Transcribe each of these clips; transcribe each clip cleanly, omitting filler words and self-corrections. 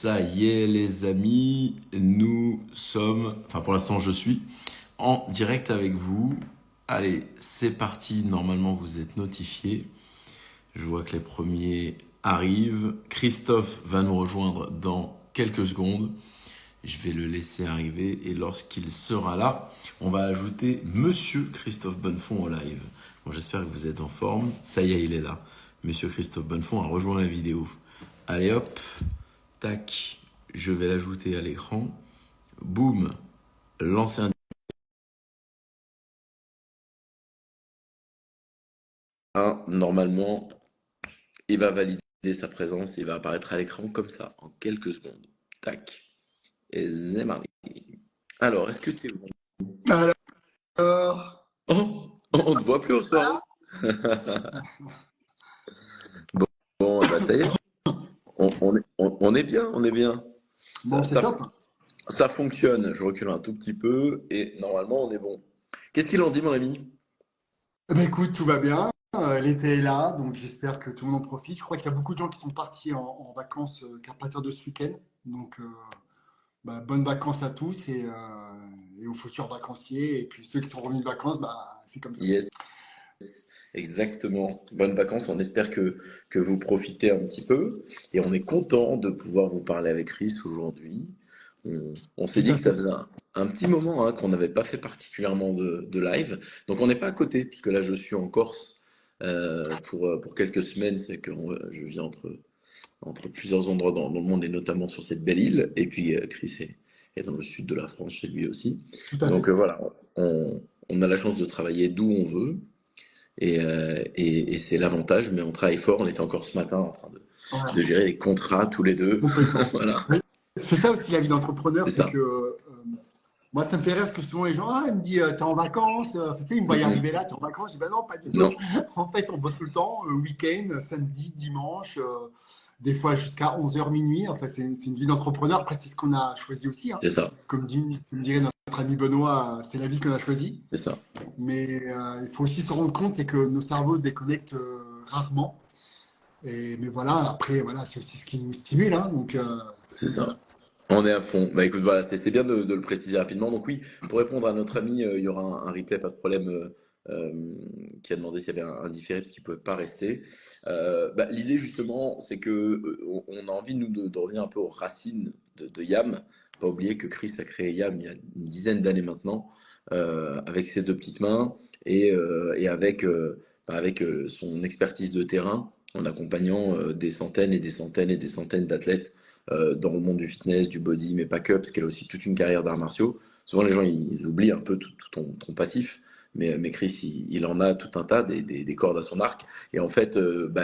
Ça y est les amis, nous sommes, enfin pour l'instant je suis en direct avec vous. Allez, c'est parti, normalement vous êtes notifiés. Je vois que les premiers arrivent. Christophe va nous rejoindre dans quelques secondes. Je vais le laisser arriver et lorsqu'il sera là, on va ajouter Monsieur Christophe Bonnefond au live. Bon, j'espère que vous êtes en forme. Ça y est, il est là. Monsieur Christophe Bonnefond a rejoint la vidéo. Allez hop, tac, je vais l'ajouter à l'écran. Boum, lancer un. Normalement, il va valider sa présence. Il va apparaître à l'écran comme ça, en quelques secondes. Tac, et c'est parti. Alors, est-ce que tu es bon? Alors, Oh, on ne te voit plus au soir. Bon, bah ça y est, on est bien, on est bien. bon, Ça, c'est ça, top. ça fonctionne. Je recule un tout petit peu et normalement on est bon. Qu'est-ce qu'il en dit, mon ami? Eh ben, écoute, tout va bien. L'été est là, donc j'espère que tout le monde en profite. Je crois qu'il y a beaucoup de gens qui sont partis en vacances qu'à partir de ce week-end. Donc, bonnes vacances à tous et aux futurs vacanciers. Et puis ceux qui sont revenus de vacances, c'est comme ça. Yes, exactement. Bonnes vacances. On espère que vous profitez un petit peu et on est content de pouvoir vous parler avec Chris aujourd'hui. On s'est Tout dit à que ça fait. faisait un petit moment, hein, qu'on n'avait pas fait particulièrement de live. Donc on n'est pas à côté, puisque là je suis en Corse pour quelques semaines. C'est que je vis entre plusieurs endroits dans le monde et notamment sur cette belle île. Et puis Chris est dans le sud de la France chez lui aussi. Tout à Donc fait. voilà, on a la chance de travailler d'où on veut. Et c'est l'avantage, mais on travaille fort. On était encore ce matin en train Voilà, de gérer les contrats tous les deux. complètement. Voilà, Oui, c'est ça aussi la vie d'entrepreneur, c'est c'est ça. que moi, ça me fait rire parce que souvent les gens, il me dit, t'es en vacances, tu sais, ils me voient y Mm, arriver là, t'es en vacances. Je dis, ben non, pas du non, tout. En fait, on bosse tout le temps, week-end, samedi, dimanche, des fois jusqu'à 11 heures minuit. Enfin, c'est une vie d'entrepreneur. Après, c'est ce qu'on a choisi aussi, hein. c'est ça, Comme dirait notre ami Benoît, c'est la vie qu'on a choisie. c'est ça, Mais il faut aussi se rendre compte, c'est que nos cerveaux déconnectent rarement. Mais voilà, après, voilà, c'est aussi ce qui nous stimule, hein. Donc, c'est ça. On est à fond. Bah écoute, voilà, c'est bien de le préciser rapidement. Donc oui, pour répondre à notre ami, il y aura un replay, pas de problème, euh, qui a demandé s'il y avait un différé parce qu'il ne pouvait pas rester. L'idée justement, c'est que on a envie nous de revenir un peu aux racines de Yam. Pas oublier que Chris a créé Yam il y a une dizaine d'années maintenant, avec ses deux petites mains et avec son expertise de terrain, en accompagnant des centaines et des centaines et des centaines d'athlètes dans le monde du fitness, du body, mais pas que, parce qu'elle a aussi toute une carrière d'arts martiaux. Souvent, les gens, ils oublient un peu tout ton passif, mais Chris, il en a tout un tas, des cordes à son arc. Et en fait,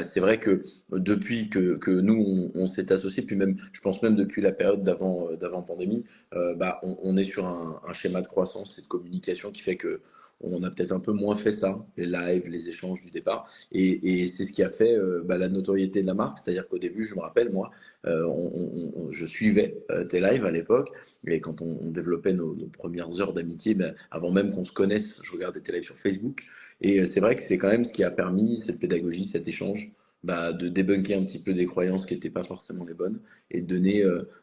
c'est vrai que depuis que nous, on s'est associés, puis même, je pense même depuis la période d'avant pandémie, on est sur un schéma de croissance et de communication qui fait que on a peut-être un peu moins fait ça, les lives, les échanges du départ. Et c'est ce qui a fait la notoriété de la marque. C'est-à-dire qu'au début, je me rappelle, moi, je suivais tes lives à l'époque, et quand on développait nos premières heures d'amitié, avant même qu'on se connaisse, je regardais tes lives sur Facebook. Et c'est vrai que c'est quand même ce qui a permis cette pédagogie, cet échange, de débunker un petit peu des croyances qui n'étaient pas forcément les bonnes et de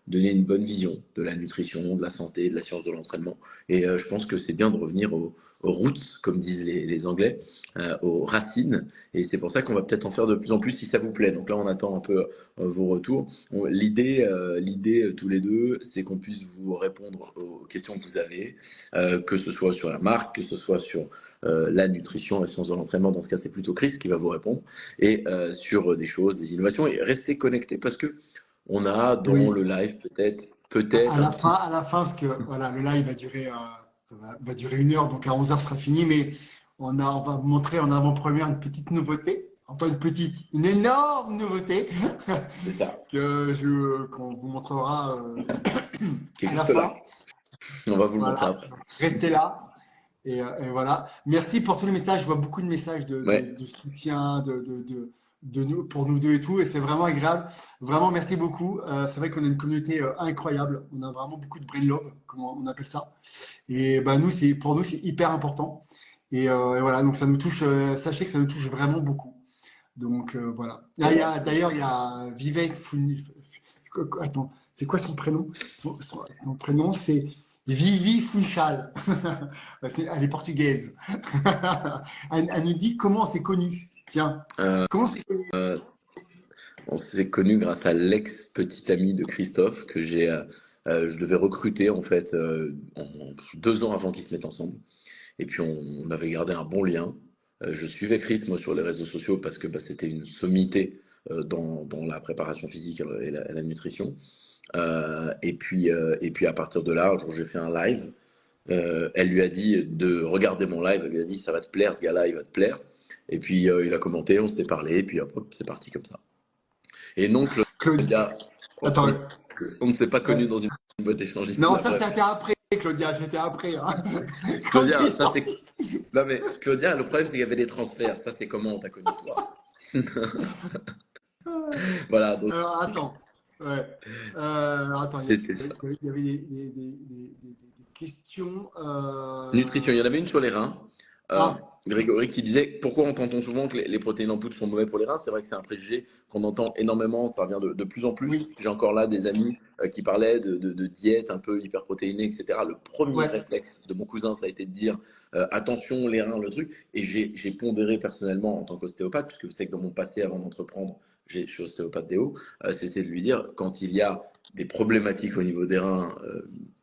donner une bonne vision de la nutrition, de la santé, de la science de l'entraînement. Et je pense que c'est bien de revenir aux roots, comme disent les Anglais, aux racines. Et c'est pour ça qu'on va peut-être en faire de plus en plus si ça vous plaît. Donc là, on attend un peu vos retours. L'idée tous les deux, c'est qu'on puisse vous répondre aux questions que vous avez, que ce soit sur la marque, que ce soit sur la nutrition, la science de l'entraînement. Dans ce cas, c'est plutôt Chris qui va vous répondre, et sur des choses, des innovations. Et restez connectés parce que on a dans oui, le live peut-être un petit. à la fin, parce que voilà, le live va durer 1 heure, donc à 11 heures sera fini, mais on va vous montrer en avant-première une petite nouveauté, enfin une petite, une énorme nouveauté C'est ça, qu'on vous montrera qui est à la juste là. fin. On va vous le montrer Voilà, après. donc restez là. Et voilà. Merci pour tous les messages. Je vois beaucoup de messages Ouais, de soutien de nous, pour nous deux et tout. Et c'est vraiment agréable. Vraiment, merci beaucoup. C'est vrai qu'on a une communauté incroyable. On a vraiment beaucoup de brain love, comme on appelle ça. Et pour nous, c'est hyper important. Et voilà, donc ça nous touche. Sachez que ça nous touche vraiment beaucoup. Donc voilà. c'est Là, vrai. d'ailleurs, il y a Vivek Attends, C'est quoi son prénom? Son prénom, c'est Vivi Funchal. Parce qu'elle est portugaise. Elle nous dit comment on s'est connus. Tiens, Euh, comment c'est connu? euh, on s'est connus grâce à l'ex-petite amie de Christophe que je devais recruter en fait 2 ans avant qu'ils se mettent ensemble. Et puis on avait gardé un bon lien. Je suivais Chris moi sur les réseaux sociaux parce que bah, c'était une sommité dans la préparation physique et la nutrition. Et puis à partir de là, un jour j'ai fait un live. Elle lui a dit de regarder mon live. Elle lui a dit ça va te plaire, ce gars-là, il va te plaire. Et puis il a commenté, on s'était parlé, et puis hop, hop, c'est parti comme ça. Et non, Claudia. Claudia, Attends. on ne s'est pas Ouais. connus dans une boîte échangiste Non, là, ça bref. c'était après, Claudia, c'était après, hein. Quand il Claudia, est ça c'est. sorti. Non mais Claudia, le problème c'est qu'il y avait des transferts. Ça c'est comment on t'a connu toi? Voilà, donc Alors, attends. Ouais. Attends, c'était ça. il y avait des questions. Nutrition, il y en avait une sur les reins. Euh, Ah, Grégory qui disait pourquoi entend-on souvent que les protéines en poudre sont mauvais pour les reins? C'est vrai que c'est un préjugé qu'on entend énormément, ça revient de plus en plus. oui, J'ai encore là des amis qui parlaient de diète un peu hyperprotéinée, etc. Le premier ouais. réflexe de mon cousin, ça a été de dire attention, les reins, le truc. Et j'ai pondéré personnellement en tant qu'ostéopathe, puisque vous savez que dans mon passé, avant d'entreprendre, je suis ostéopathe déo, c'était de lui dire quand il y a des problématiques au niveau des reins,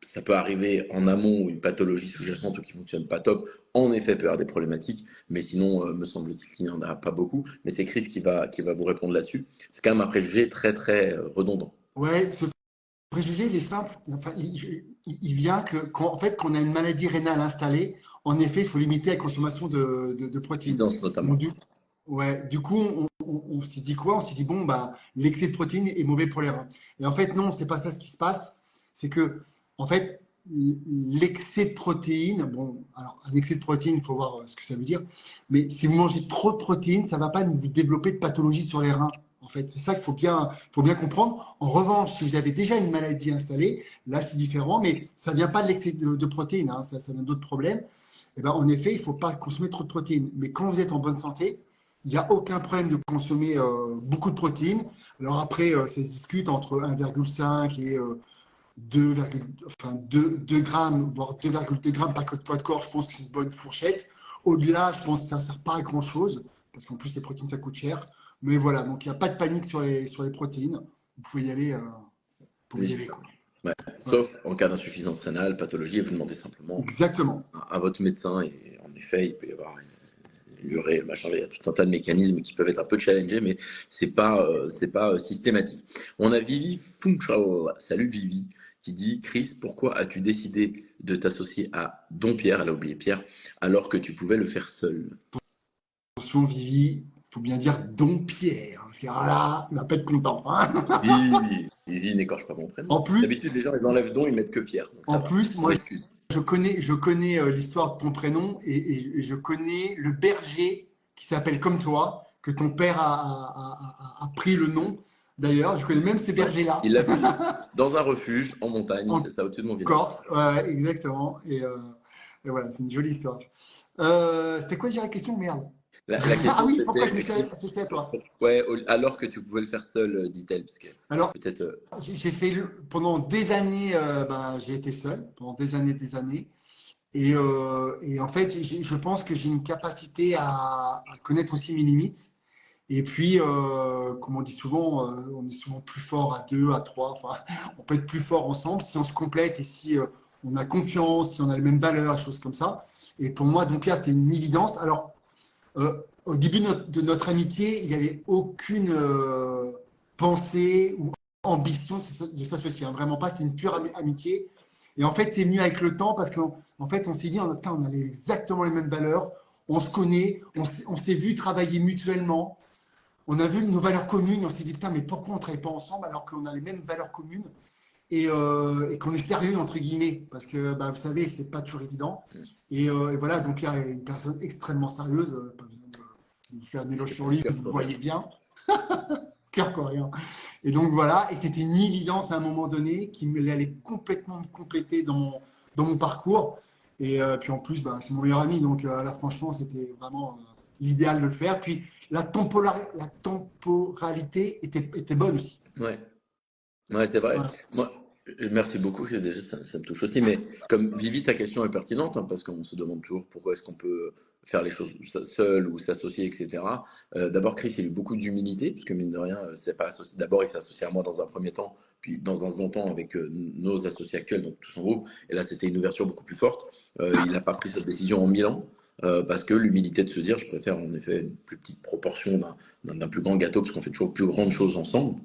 ça peut arriver en amont ou une pathologie sous-jacente ou qui fonctionne pas top, en effet peut y avoir des problématiques, mais sinon, me semble-t-il qu'il n'y en a pas beaucoup. Mais c'est Chris qui va vous répondre là-dessus. C'est quand même un préjugé très très redondant. Ouais, ce préjugé, il est simple. Enfin, il vient en fait, qu'on a une maladie rénale installée, en effet, il faut limiter la consommation de protéines. Évidence Bon, notamment. ouais, du coup, on s'est dit quoi? On s'est dit, bon, bah, l'excès de protéines est mauvais pour les reins. Et en fait, non, c'est pas ça ce qui se passe. C'est que, en fait, l'excès de protéines, bon, alors, un excès de protéines, il faut voir ce que ça veut dire, mais si vous mangez trop de protéines, ça ne va pas vous développer de pathologie sur les reins. En fait, c'est ça qu'il faut bien comprendre. En revanche, si vous avez déjà une maladie installée, là, c'est différent, mais ça ne vient pas de l'excès de protéines, hein, ça vient d'autres problèmes. Et ben, en effet, il ne faut pas consommer trop de protéines. Mais quand vous êtes en bonne santé, il n'y a aucun problème de consommer beaucoup de protéines. Alors après, ça se discute entre 1,5 et 2 grammes, voire 2,2 grammes par poids de corps. Je pense que c'est une bonne fourchette. Au-delà, je pense que ça ne sert pas à grand-chose, parce qu'en plus, les protéines, ça coûte cher. Mais voilà, donc il n'y a pas de panique sur les protéines. Vous pouvez y aller. Vous pouvez Oui, y c'est aller, ça. quoi. Ouais. Ouais, Sauf en cas d'insuffisance rénale, pathologie, et vous demandez simplement exactement. à votre médecin. Et en effet, il peut y avoir l'urée, le machin, il y a tout un tas de mécanismes qui peuvent être un peu challengés, mais c'est pas systématique. On a Vivi Funchal, salut Vivi, qui dit Chris, pourquoi as-tu décidé de t'associer à Don Pierre, elle a oublié Pierre, alors que tu pouvais le faire seul? Attention, Vivi, il faut bien dire Don Pierre, parce que là, il va pas être content, hein. Vivi n'écorche pas mon prénom. En plus, D'habitude, les gens, ils enlèvent Don, ils mettent que Pierre, donc ça en va. plus, On moi, l'excuse. je connais l'histoire de ton prénom et je connais le berger qui s'appelle comme toi, que ton père a pris le nom. D'ailleurs, je connais même ces Ouais. bergers-là Il l'a vu dans un refuge en montagne, en c'est ça, au-dessus de mon village. Corse. Ouais, exactement. Et voilà, c'est une jolie histoire. C'était quoi déjà la question? Merde. La Ah question, oui, pourquoi je me c'était, suis Chris, associé à toi? ouais, alors que tu pouvais le faire seul, dit-elle, parce que Alors, peut-être. j'ai fait pendant des années, ben, j'ai été seul, pendant des années. Et en fait, je pense que j'ai une capacité à connaître aussi mes limites. Et puis, comme on dit souvent, on est souvent plus fort à deux, à trois. Enfin, on peut être plus fort ensemble si on se complète et si on a confiance, si on a les mêmes valeurs, choses comme ça. Et pour moi, donc là, c'était une évidence. Alors, au début de notre amitié, il n'y avait aucune pensée ou ambition de s'associer, hein. Vraiment pas, c'était une pure amitié. Et en fait, c'est venu avec le temps parce qu'en fait, on s'est dit, putain, on a exactement les mêmes valeurs, on se connaît, on s'est vu travailler mutuellement, on a vu nos valeurs communes, et on s'est dit, putain, mais pourquoi on ne travaille pas ensemble alors qu'on a les mêmes valeurs communes et qu'on est sérieux, entre guillemets, parce que bah, vous savez, c'est pas toujours évident. Et voilà, donc il y a une personne extrêmement sérieuse, pas besoin de vous faire un éloge C'était sur ton lui, cœur vous le coréen. voyez bien, cœur coréen. Et donc voilà, et c'était une évidence à un moment donné qui allait complètement me compléter dans mon parcours. Et puis en plus, bah, c'est mon meilleur ami, donc là franchement, c'était vraiment l'idéal de le faire. Puis la temporalité était bonne aussi. Ouais. Ouais, c'est vrai. Voilà. Moi, merci beaucoup, Chris. Déjà, ça me touche aussi. Mais comme Vivi, ta question est pertinente, hein, parce qu'on se demande toujours pourquoi est-ce qu'on peut faire les choses seul ou s'associer, etc. D'abord, Chris, il a eu beaucoup d'humilité, parce que mine de rien, c'est pas associé. D'abord, il s'est associé à moi dans un premier temps, puis dans un second temps avec nos associés actuels, donc tout son groupe. Et là, c'était une ouverture beaucoup plus forte. Il n'a pas pris cette décision en 1000 ans. Parce que l'humilité de se dire, je préfère en effet une plus petite proportion d'un plus grand gâteau, parce qu'on fait toujours plus grandes choses ensemble.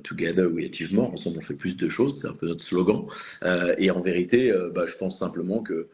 Together we achieve more, ensemble on fait plus de choses, c'est un peu notre slogan. Et en vérité, je pense simplement qu'il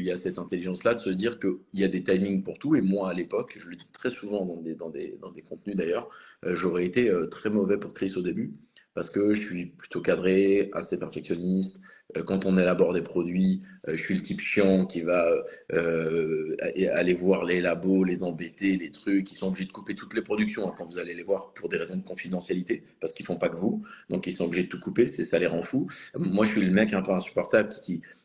y a cette intelligence-là de se dire qu'il y a des timings pour tout. Et moi, à l'époque, je le dis très souvent dans des contenus d'ailleurs, j'aurais été très mauvais pour Chris au début, parce que je suis plutôt cadré, assez perfectionniste. Quand on élabore des produits, je suis le type chiant qui va aller voir les labos, les embêter, les trucs. Ils sont obligés de couper toutes les productions, hein, quand vous allez les voir pour des raisons de confidentialité, parce qu'ils font pas que vous. Donc ils sont obligés de tout couper, ça les rend fous. Moi, je suis le mec un peu insupportable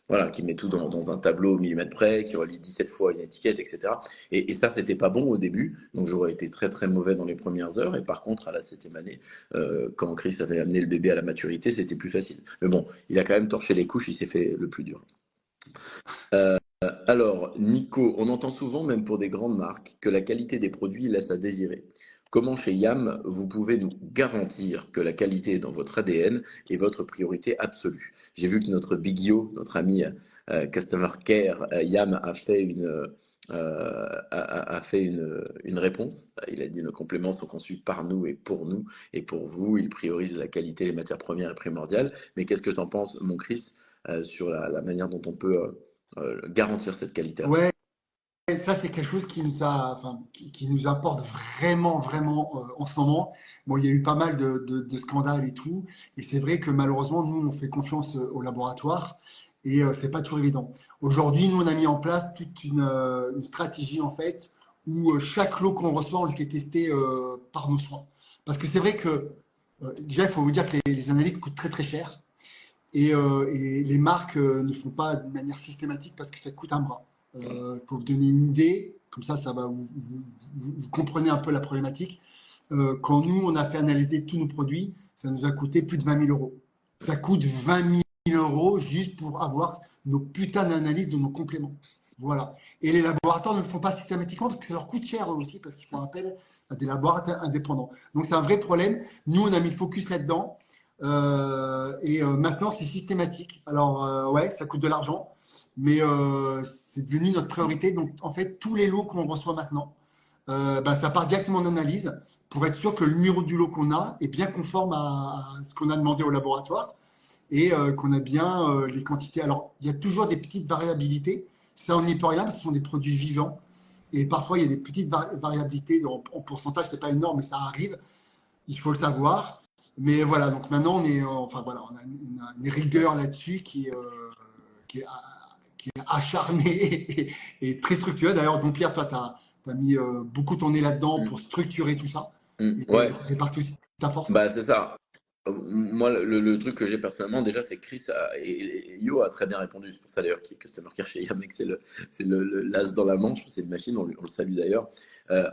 voilà, qui met tout dans un tableau au millimètre près, qui relit 17 fois une étiquette, etc. Et ça, c'était pas bon au début, donc j'aurais été très très mauvais dans les premières heures. Et par contre, à la septième année, quand Chris avait amené le bébé à la maturité, c'était plus facile. Mais bon, il a quand même torché les couches, il s'est fait le plus dur. Alors, Nico, on entend souvent, même pour des grandes marques, que la qualité des produits laisse à désirer. Comment chez Yam, vous pouvez nous garantir que la qualité est dans votre ADN et votre priorité absolue? J'ai vu que notre Big Yo, notre ami Customer Care Yam, a fait une réponse. Il a dit nos compléments sont conçus par nous et pour vous, il priorise la qualité, les matières premières est primordiale. Mais qu'est-ce que tu en penses, mon Chris, sur la manière dont on peut garantir cette qualité-là? Ouais, ça c'est quelque chose qui nous a, enfin, qui nous importe vraiment, vraiment en ce moment. Bon, il y a eu pas mal de scandales et tout, et c'est vrai que malheureusement, nous, on fait confiance au laboratoire, et c'est pas toujours évident. Aujourd'hui, nous, on a mis en place toute une stratégie en fait, où chaque lot qu'on reçoit, on le fait tester par nos soins. Parce que c'est vrai que déjà, il faut vous dire que les analyses coûtent très très cher. Et les marques ne font pas de manière systématique parce que ça coûte un bras. Pour vous donner une idée, comme ça va vous comprenez un peu la problématique. Quand nous, on a fait analyser tous nos produits, ça nous a coûté plus de 20 000 euros. Ça coûte 20 000 euros juste pour avoir nos putains d'analyses de nos compléments. Voilà. Et les laboratoires ne le font pas systématiquement parce que ça leur coûte cher eux aussi, parce qu'ils font appel à des laboratoires indépendants. Donc c'est un vrai problème. Nous, on a mis le focus là-dedans. Maintenant, c'est systématique. Alors, ouais, ça coûte de l'argent, mais c'est devenu notre priorité. Donc, en fait, tous les lots qu'on reçoit maintenant, ça part directement en analyse pour être sûr que le numéro du lot qu'on a est bien conforme à ce qu'on a demandé au laboratoire et qu'on a bien les quantités. Alors, il y a toujours des petites variabilités. Ça, on n'y peut rien parce que ce sont des produits vivants. Et parfois, il y a des petites variabilités. En pourcentage, c'est pas énorme, mais ça arrive. Il faut le savoir. Mais voilà, donc maintenant, enfin, voilà, on a une rigueur là-dessus qui est, qui est acharnée et très structurée. D'ailleurs, donc Pierre, toi, tu as mis beaucoup ton nez là-dedans pour Mm. structurer tout ça. Et Ouais, ça fait partie aussi de ta force, quoi. bah c'est ça. Moi, le truc que j'ai personnellement, déjà, c'est que Chris et Yo a très bien répondu. C'est pour ça d'ailleurs qu'il est Customer Care chez Yamek, c'est l'as dans la manche, c'est une machine, on le salue d'ailleurs.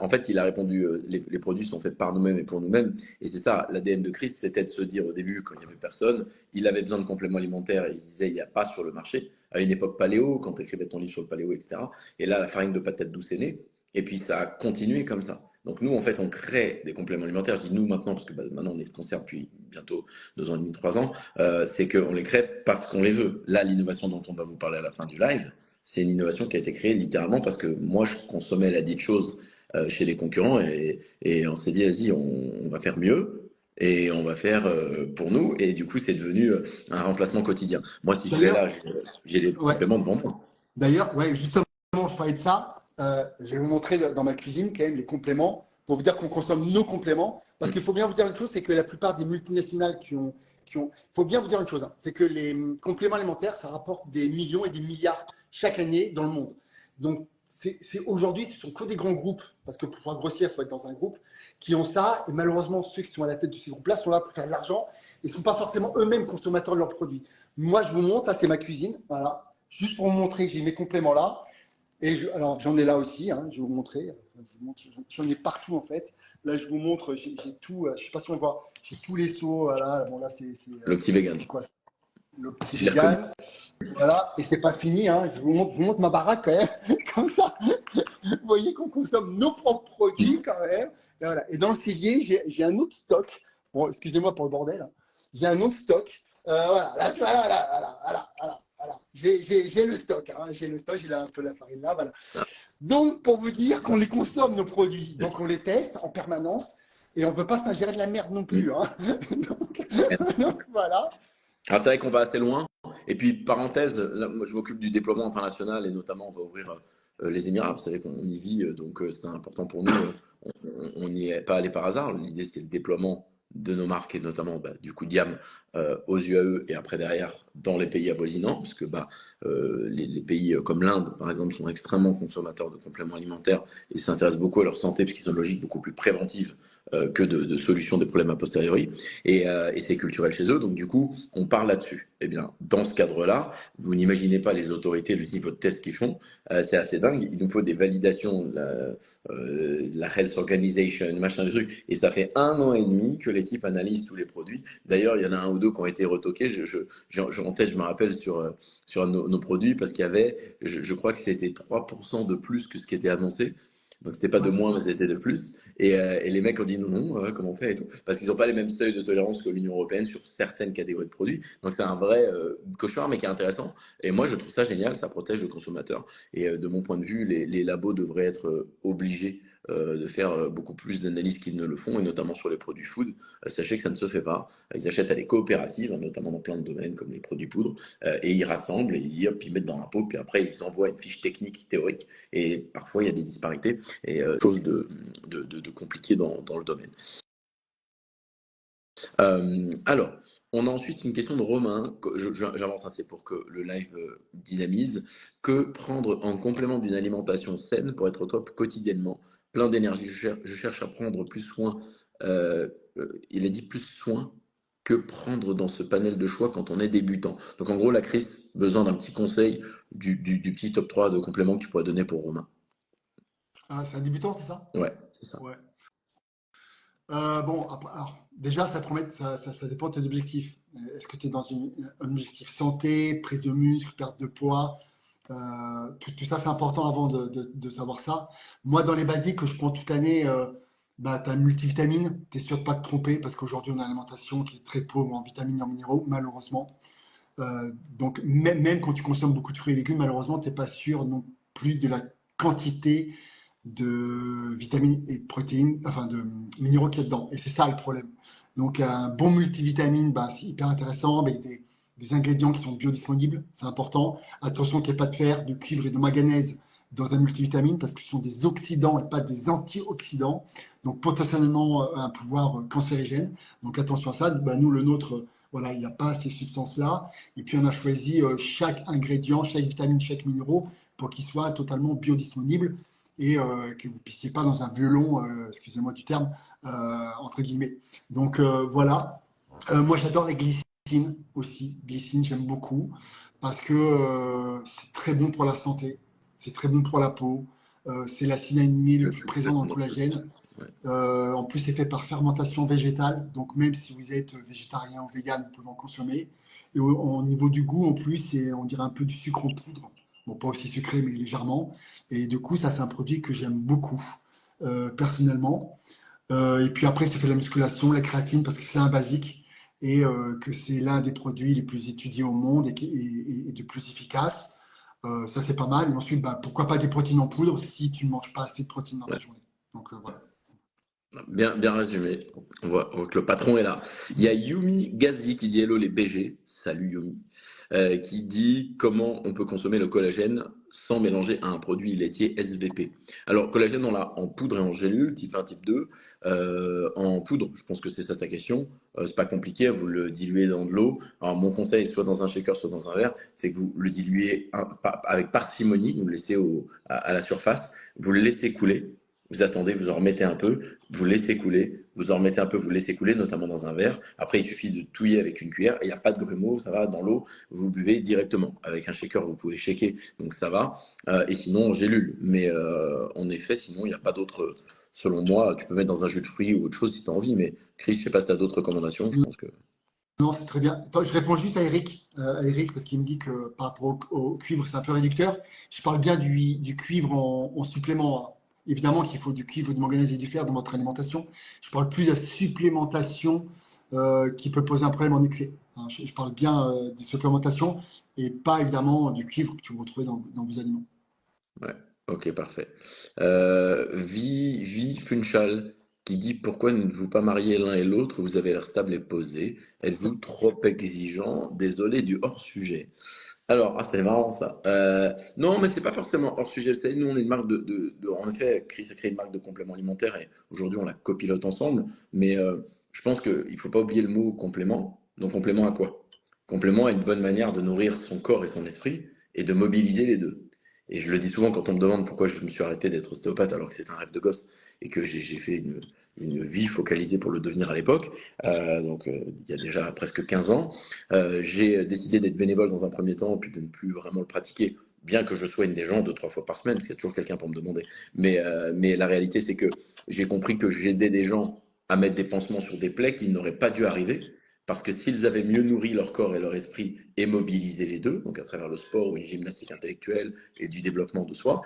En fait, il a répondu, les produits sont faits par nous-mêmes et pour nous-mêmes. Et c'est ça, l'ADN de Chris, c'était de se dire au début, quand il n'y avait personne, il avait besoin de compléments alimentaires et il se disait, il n'y a pas sur le marché. À une époque paléo, quand tu écrivais ton livre sur le paléo, etc. Et là, la farine de patate douce est née. Et puis, ça a continué comme ça. Donc nous, en fait, on crée des compléments alimentaires. Je dis nous maintenant, parce que maintenant, on est sponsor depuis bientôt 2 ans et demi, 3 ans. C'est qu'on les crée parce qu'on les veut. Là, l'innovation dont on va vous parler à la fin du live, c'est une innovation qui a été créée littéralement parce que moi, je consommais la dite chose chez les concurrents et on s'est dit, vas-y, on va faire mieux et on va faire pour nous. Et du coup, c'est devenu un remplacement quotidien. Moi, si je vais D'ailleurs, là, j'ai des ouais, compléments devant moi. d'ailleurs, ouais, justement, je parlais de ça. Je vais vous montrer dans ma cuisine quand même les compléments pour vous dire qu'on consomme nos compléments. Parce qu'il faut bien vous dire une chose, c'est que la plupart des multinationales il faut bien vous dire une chose, hein, c'est que les compléments alimentaires, ça rapporte des millions et des milliards chaque année dans le monde. Donc, aujourd'hui, ce sont que des grands groupes, parce que pour pouvoir grossir, il faut être dans un groupe, qui ont ça. Et malheureusement, ceux qui sont à la tête de ces groupes-là sont là pour faire de l'argent et ne sont pas forcément eux-mêmes consommateurs de leurs produits. Moi, je vous montre, ça c'est ma cuisine, voilà. Juste pour vous montrer, j'ai mes compléments là. Alors, j'en ai là aussi, hein, je vais vous montrer. J'en ai partout en fait. Là, je vous montre, j'ai tout. Je ne sais pas si on voit. J'ai tous les seaux, voilà. Bon, là, Le petit vegan. c'est quoi? Le petit Je l'ai reconnu. vegan. Voilà. Et c'est pas fini, hein. Je vous montre ma baraque quand même. Comme ça, vous voyez qu'on consomme nos propres produits quand même. Et, voilà. Et dans le cellier, j'ai un autre stock. Bon, excusez-moi pour le bordel, hein. J'ai un autre stock. Voilà, là, tu vois, voilà. J'ai le stock, hein. J'ai le stock, j'ai un peu la farine là, voilà. Donc, pour vous dire qu'on les consomme, nos produits. Donc, on les teste en permanence et on ne veut pas s'ingérer de la merde non plus, hein. Donc, voilà. Alors, c'est vrai qu'on va assez loin. Et puis, parenthèse, là, moi, je m'occupe du déploiement international et notamment, on va ouvrir les Émirats. Vous savez qu'on y vit, donc c'est important pour nous. On n'y est pas allé par hasard. L'idée, c'est le déploiement de nos marques et notamment du coup Diam aux UAE et après derrière dans les pays avoisinants, parce que les pays comme l'Inde, par exemple, sont extrêmement consommateurs de compléments alimentaires et s'intéressent beaucoup à leur santé parce qu'ils ont une logique beaucoup plus préventive que de solution des problèmes a posteriori. Et c'est culturel chez eux, donc du coup, on parle là-dessus. Eh bien, dans ce cadre-là, vous n'imaginez pas les autorités, le niveau de tests qu'ils font, c'est assez dingue. Il nous faut des validations, la Health Organization, machin, des trucs, et ça fait 1 an et demi que les types analysent tous les produits. D'ailleurs, il y en a un ou deux qui ont été retoqués. En tête, je me rappelle sur nos produits, parce qu'il y avait, je crois que c'était 3% de plus que ce qui était annoncé. Donc, c'était pas de Ouais, c'est moins, mais ça. c'était de plus. Et les mecs ont dit non, non, comment on fait et tout. Parce qu'ils n'ont pas les mêmes seuils de tolérance que l'Union européenne sur certaines catégories de produits. Donc c'est un vrai cauchemar, mais qui est intéressant. Et moi, je trouve ça génial, ça protège le consommateur. Et de mon point de vue, les labos devraient être obligés de faire beaucoup plus d'analyses qu'ils ne le font, et notamment sur les produits food. Sachez que ça ne se fait pas. Ils achètent à des coopératives, hein, notamment dans plein de domaines comme les produits poudre, et ils rassemblent, et hop, ils mettent dans un pot, puis après ils envoient une fiche technique théorique. Et parfois, il y a des disparités et chose de compliqué dans le domaine. Alors, on a ensuite une question de Romain. J'avance assez pour que le live dynamise. Que prendre en complément d'une alimentation saine pour être au top quotidiennement? Plein d'énergie. Je cherche à prendre plus soin. Il a dit plus soin que prendre dans ce panel de choix quand on est débutant. Donc en gros, la Chris, besoin d'un petit conseil du petit top 3 de compléments que tu pourrais donner pour Romain. Ah, c'est un débutant, c'est ça? Ouais, c'est ça. Ouais. Bon, alors, déjà, ça dépend de tes objectifs. Est-ce que tu es dans un objectif santé, prise de muscle, perte de poids? Tout ça, c'est important avant de savoir ça. Moi, dans les basiques que je prends toute l'année, tu as une multivitamine. Tu es sûr de pas te tromper parce qu'aujourd'hui, on a une alimentation qui est très pauvre en vitamines et en minéraux, malheureusement. Donc, même quand tu consommes beaucoup de fruits et légumes, malheureusement, tu n'es pas sûr non plus de la quantité de vitamines et de protéines, enfin de minéraux qu'il y a dedans. Et c'est ça le problème. Donc, un bon multivitamine, bah, c'est hyper intéressant avec des ingrédients qui sont biodisponibles, c'est important. Attention qu'il n'y ait pas de fer, de cuivre et de manganèse dans un multivitamine parce que ce sont des oxydants et pas des antioxydants. Donc, potentiellement un pouvoir cancérigène. Donc, attention à ça. Bah, nous, le nôtre, voilà, il n'y a pas ces substances-là. Et puis, on a choisi chaque ingrédient, chaque vitamine, chaque minéraux pour qu'il soit totalement biodisponible et que vous ne puissiez pas dans un violon, excusez-moi du terme, entre guillemets. Donc voilà. Moi j'adore la glycine aussi. Glycine, j'aime beaucoup parce que c'est très bon pour la santé, c'est très bon pour la peau, c'est l'acide aminé le plus présent dans le Exactement. collagène. Ouais. En plus, c'est fait par fermentation végétale, donc même si vous êtes végétarien ou vegan, vous pouvez en consommer. Et au niveau du goût, en plus, on dirait un peu du sucre en poudre. Bon, pas aussi sucré, mais légèrement. Et du coup, ça, c'est un produit que j'aime beaucoup, personnellement. Et puis après, ça fait de la musculation, la créatine, parce que c'est un basique et que c'est l'un des produits les plus étudiés au monde et des plus efficaces. Ça, c'est pas mal. Et ensuite, bah, pourquoi pas des protéines en poudre si tu ne manges pas assez de protéines dans ta Ouais. journée. Donc voilà. Bien, bien résumé. On voit que le patron est là. Il y a Yumi Gazi qui dit hello les BG. Salut Yumi. Qui dit comment on peut consommer le collagène sans mélanger à un produit laitier SVP. Alors, collagène, on l'a en poudre et en gélule, type 1, type 2. En poudre, je pense que c'est ça ta question. C'est pas compliqué, vous le diluez dans de l'eau. Alors, mon conseil, soit dans un shaker, soit dans un verre, c'est que vous le diluez avec parcimonie, vous le laissez à la surface, vous le laissez couler. Vous attendez, vous en remettez un peu, vous laissez couler, vous en remettez un peu, vous laissez couler, notamment dans un verre. Après, il suffit de touiller avec une cuillère, et il n'y a pas de grumeaux, ça va dans l'eau, vous buvez directement. Avec un shaker, vous pouvez shaker, donc ça va. Et sinon, en gélule. Mais en effet, sinon, il n'y a pas d'autre selon moi, tu peux mettre dans un jus de fruits ou autre chose si tu as envie. Mais Chris, je sais pas si tu as d'autres recommandations. Je pense que. Non, c'est très bien. Attends, je réponds juste à Eric parce qu'il me dit que par rapport au cuivre, c'est un peu réducteur. Je parle bien du cuivre en supplément, hein. Évidemment qu'il faut du cuivre, du manganèse et du fer dans votre alimentation. Je parle plus de la supplémentation qui peut poser un problème en excès, hein. Je parle bien des supplémentations et pas évidemment du cuivre que tu vous retrouvez dans vos aliments. Ouais, ok, parfait. Vi Funchal qui dit pourquoi ne vous pas marier l'un et l'autre? Vous avez l'air stable et posé. Êtes-vous trop exigeant? Désolé du hors-sujet. Alors, c'est marrant ça. Non, mais c'est pas forcément hors sujet. Vous savez, nous, on est une marque en effet, Chris a créé une marque de compléments alimentaires et aujourd'hui, on la copilote ensemble. Mais je pense qu'il ne faut pas oublier le mot complément. Donc, complément à quoi? Complément à une bonne manière de nourrir son corps et son esprit et de mobiliser les deux. Et je le dis souvent quand on me demande pourquoi je me suis arrêté d'être ostéopathe alors que c'est un rêve de gosse et que j'ai fait une vie focalisée pour le devenir à l'époque, il y a déjà presque 15 ans. J'ai décidé d'être bénévole dans un premier temps, puis de ne plus vraiment le pratiquer, bien que je soigne des gens 2, 3 fois par semaine, parce qu'il y a toujours quelqu'un pour me demander. Mais la réalité, c'est que j'ai compris que j'aidais des gens à mettre des pansements sur des plaies qui n'auraient pas dû arriver, parce que s'ils avaient mieux nourri leur corps et leur esprit et mobilisé les deux, donc à travers le sport ou une gymnastique intellectuelle et du développement de soi,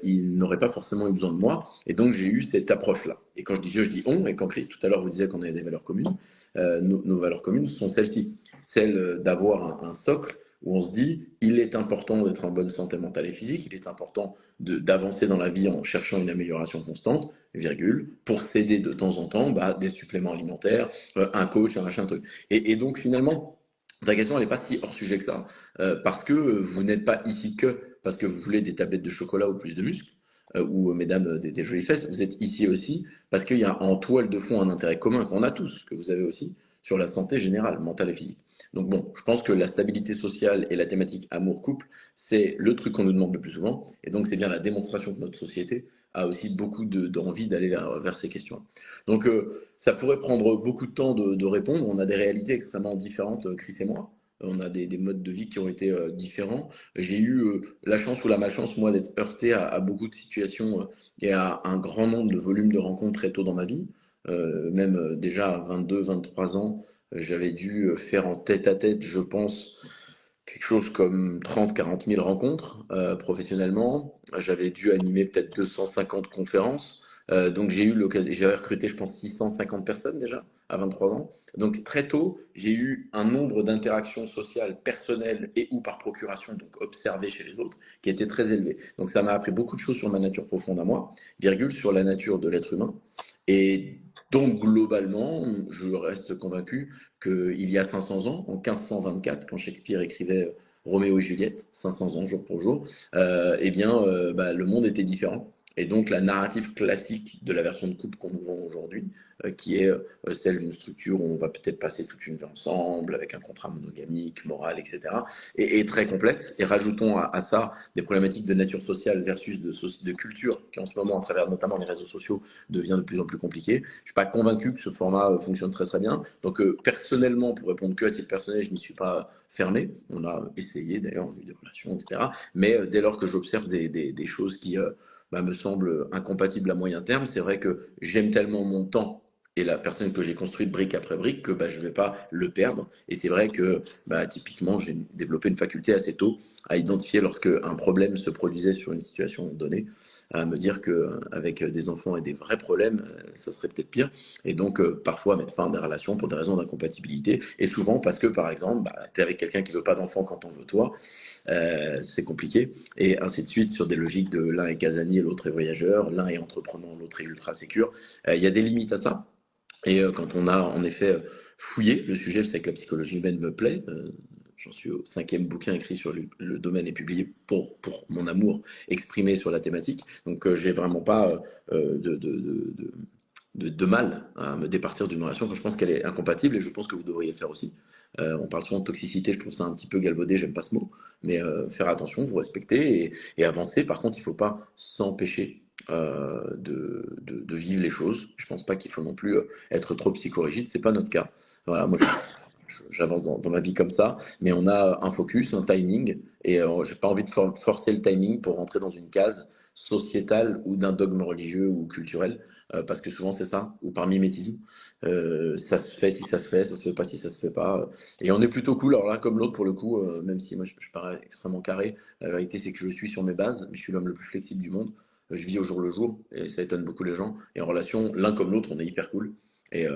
ils n'auraient pas forcément eu besoin de moi. Et donc j'ai eu cette approche-là. Et quand je dis on, et quand Chris tout à l'heure vous disait qu'on avait des valeurs communes, nos valeurs communes sont celles-ci, celle d'avoir un socle où on se dit il est important d'être en bonne santé mentale et physique, il est important d'avancer dans la vie en cherchant une amélioration constante, virgule, pour s'aider de temps en temps, des suppléments alimentaires, un coach, un machin, un truc. Et donc finalement, ta question, elle n'est pas si hors sujet que ça, parce que vous n'êtes pas ici que parce que vous voulez des tablettes de chocolat ou plus de muscles, ou mesdames, des jolies fesses, vous êtes ici aussi parce qu'il y a en toile de fond un intérêt commun qu'on a tous, que vous avez aussi, sur la santé générale, mentale et physique. Donc bon, je pense que la stabilité sociale et la thématique amour-couple, c'est le truc qu'on nous demande le plus souvent, et donc c'est bien la démonstration que notre société a aussi beaucoup d'envie d'aller vers ces questions. Donc ça pourrait prendre beaucoup de temps de répondre, on a des réalités extrêmement différentes, Chris et moi, on a des modes de vie qui ont été différents. J'ai eu la chance ou la malchance, moi, d'être heurté à beaucoup de situations et à un grand nombre de volumes de rencontres très tôt dans ma vie. Même déjà à 22, 23 ans, j'avais dû faire en tête à tête, je pense, quelque chose comme 30, 40 000 rencontres professionnellement. J'avais dû animer peut-être 250 conférences. Donc j'ai eu l'occasion, j'avais recruté, je pense, 650 personnes déjà à 23 ans. Donc très tôt, j'ai eu un nombre d'interactions sociales, personnelles et ou par procuration, donc observées chez les autres, qui était très élevé. Donc ça m'a appris beaucoup de choses sur ma nature profonde à moi, virgule, sur la nature de l'être humain. Et donc globalement, je reste convaincu qu'il y a 500 ans, en 1524, quand Shakespeare écrivait Roméo et Juliette, 500 ans jour pour jour, le monde était différent. Et donc la narrative classique de la version de couple qu'on nous vend aujourd'hui, qui est celle d'une structure où on va peut-être passer toute une vie ensemble, avec un contrat monogamique, moral, etc., est très complexe. Et rajoutons à ça des problématiques de nature sociale versus de culture, qui en ce moment, à travers notamment les réseaux sociaux, devient de plus en plus compliqué. Je ne suis pas convaincu que ce format fonctionne très très bien. Donc personnellement, pour répondre que à titre personnel, je n'y suis pas fermé. On a essayé d'ailleurs, vu des relations, etc. Mais dès lors que j'observe des choses qui me semblent incompatibles à moyen terme, c'est vrai que j'aime tellement mon temps et la personne que j'ai construite brique après brique que je ne vais pas le perdre. Et c'est vrai que typiquement, j'ai développé une faculté assez tôt à identifier lorsque un problème se produisait sur une situation donnée, à me dire qu'avec des enfants et des vrais problèmes, ça serait peut-être pire. Et donc, parfois, mettre fin à des relations pour des raisons d'incompatibilité. Et souvent parce que, par exemple, tu es avec quelqu'un qui veut pas d'enfant quand on veut toi, c'est compliqué. Et ainsi de suite sur des logiques de l'un est casanier, l'autre est voyageur, l'un est entreprenant, l'autre est ultra sécure. Il y a des limites à ça. Et quand on a en effet fouillé le sujet, c'est que la psychologie humaine me plaît. J'en suis au 5e bouquin écrit sur le domaine et publié pour mon amour exprimé sur la thématique. Donc j'ai vraiment pas de mal à me départir d'une relation quand je pense qu'elle est incompatible et je pense que vous devriez le faire aussi. On parle souvent de toxicité, je trouve ça un petit peu galvaudé, j'aime pas ce mot, mais faire attention, vous respecter et avancer. Par contre, il ne faut pas s'empêcher de vivre les choses. Je pense pas qu'il faut non plus être trop psychorigide, c'est pas notre cas. Voilà, moi j'avance dans ma vie comme ça, mais on a un focus, un timing, et j'ai pas envie de forcer le timing pour rentrer dans une case sociétal ou d'un dogme religieux ou culturel, parce que souvent c'est ça, ou par mimétisme. Ça se fait si ça se fait, ça se fait pas si ça se fait pas. Et on est plutôt cool, alors l'un comme l'autre pour le coup, même si moi je parais extrêmement carré, la vérité c'est que je suis sur mes bases, mais je suis l'homme le plus flexible du monde. Je vis au jour le jour, et ça étonne beaucoup les gens. Et en relation, l'un comme l'autre, on est hyper cool. Et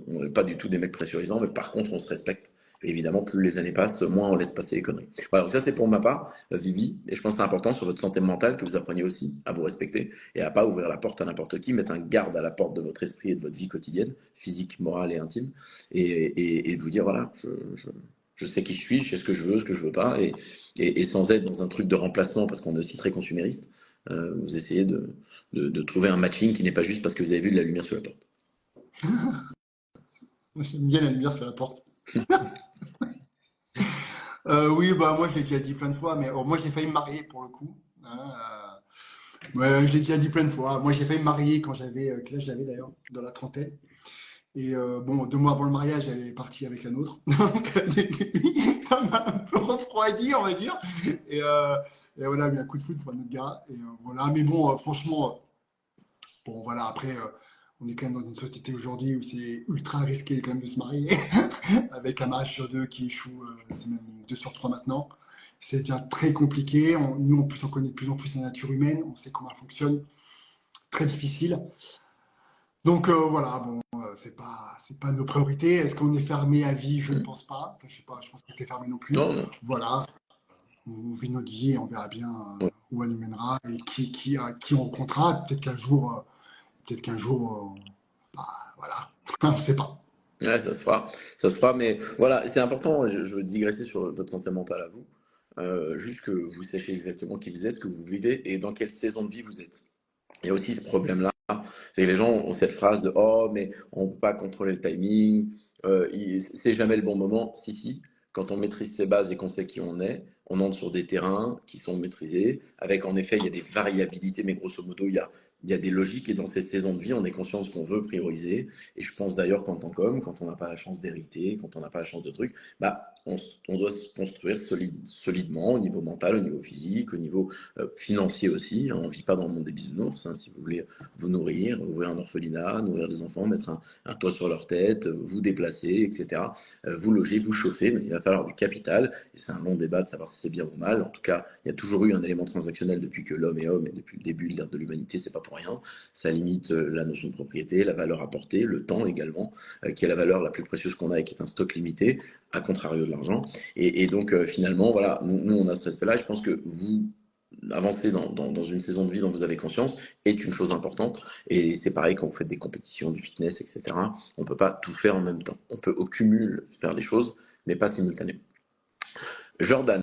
on n'est pas du tout des mecs pressurisants, mais par contre, on se respecte. Et évidemment, plus les années passent, moins on laisse passer les conneries. Voilà, donc ça c'est pour ma part, Vivi. Et je pense que c'est important sur votre santé mentale que vous appreniez aussi à vous respecter et à pas ouvrir la porte à n'importe qui, mettre un garde à la porte de votre esprit et de votre vie quotidienne, physique, morale et intime, et vous dire voilà, je sais qui je suis, je sais ce que je veux pas, et sans être dans un truc de remplacement parce qu'on est aussi très consumériste, vous essayez de trouver un matching qui n'est pas juste parce que vous avez vu de la lumière sur la porte. Moi, j'aime bien la lumière sur la porte. Oui, bah moi je l'ai déjà dit plein de fois, mais moi j'ai failli me marier pour le coup, hein, ouais, je l'ai déjà dit plein de fois. Moi j'ai failli me marier quand j'avais, quel âge j'avais d'ailleurs, dans la trentaine. Et bon, 2 mois avant le mariage, elle est partie avec un autre. Donc, ça m'a un peu refroidi, on va dire. Et, euh, et voilà, elle a mis un coup de foot pour un autre gars. Et voilà, mais bon, franchement, bon voilà, après, on est quand même dans une société aujourd'hui où c'est ultra risqué quand même de se marier, avec un mariage sur deux qui échoue, c'est même 2 sur 3 maintenant. C'est bien très compliqué. Nous, en plus, on connaît de plus en plus la nature humaine, on sait comment elle fonctionne. Très difficile. Donc voilà, bon, c'est pas nos priorités. Est-ce qu'on est fermé à vie? Je ne pense pas. Enfin, je sais pas, je pense pas que t'es fermé non plus. Non, non. Voilà, on vit notre vie et on verra bien Ouais. où elle nous mènera et qui on rencontrera. Peut-être qu'un jour, bah, voilà, on ne sait pas. Ouais, ça se fera, mais voilà, c'est important, je veux digresser sur votre santé mentale à vous, juste que vous sachiez exactement qui vous êtes, ce que vous vivez et dans quelle saison de vie vous êtes. Il y a aussi ce problème-là, c'est que les gens ont cette phrase de «Oh, mais on ne peut pas contrôler le timing, c'est jamais le bon moment». Si, si, quand on maîtrise ses bases et qu'on sait qui on est, on entre sur des terrains qui sont maîtrisés, avec en effet, il y a des variabilités, mais grosso modo, il y a des logiques et dans ces saisons de vie, on est conscient de ce qu'on veut prioriser. Et je pense d'ailleurs qu'en tant qu'homme, quand on n'a pas la chance d'hériter, quand on n'a pas la chance de trucs, bah, on doit se construire solidement au niveau mental, au niveau physique, au niveau financier aussi, hein. On ne vit pas dans le monde des bisounours, hein. Si vous voulez vous nourrir, ouvrir un orphelinat, nourrir des enfants, mettre un toit sur leur tête, vous déplacer, etc., vous loger, vous chauffer, mais il va falloir du capital. Et c'est un long débat de savoir si c'est bien ou mal. En tout cas, il y a toujours eu un élément transactionnel depuis que l'homme est homme et depuis le début de l'ère de l'humanité, c'est pas pour rien. Ça limite la notion de propriété, la valeur apportée, le temps également, qui est la valeur la plus précieuse qu'on a et qui est un stock limité, à contrario de l'argent. Et donc finalement, voilà, nous on a ce respect-là. Je pense que vous avancer dans une saison de vie dont vous avez conscience est une chose importante. Et c'est pareil quand vous faites des compétitions, du fitness, etc. On ne peut pas tout faire en même temps. On peut au cumul faire les choses, mais pas simultanément. Jordan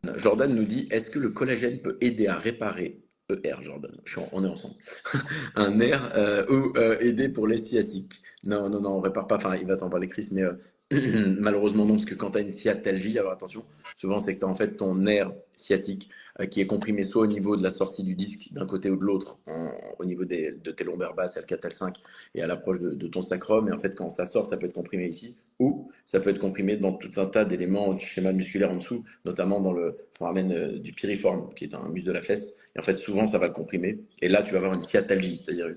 nous dit, est-ce que le collagène peut aider à réparer Jordan, on est ensemble. Un nerf ou aider pour les sciatiques. Non, non, non, on répare pas. Enfin, il va t'en parler, Chris, mais malheureusement non, parce que quand tu as une sciatalgie, alors attention, souvent c'est que tu as en fait ton nerf sciatique qui est comprimé soit au niveau de la sortie du disque d'un côté ou de l'autre, au niveau de tes lombaires basses, L4, L5, et à l'approche de ton sacrum. Et en fait, quand ça sort, ça peut être comprimé ici, ou ça peut être comprimé dans tout un tas d'éléments du schéma musculaire en dessous, notamment dans le foramen du piriforme, qui est un muscle de la fesse. Et en fait, souvent, ça va le comprimer. Et là, tu vas avoir une sciatalgie, c'est-à-dire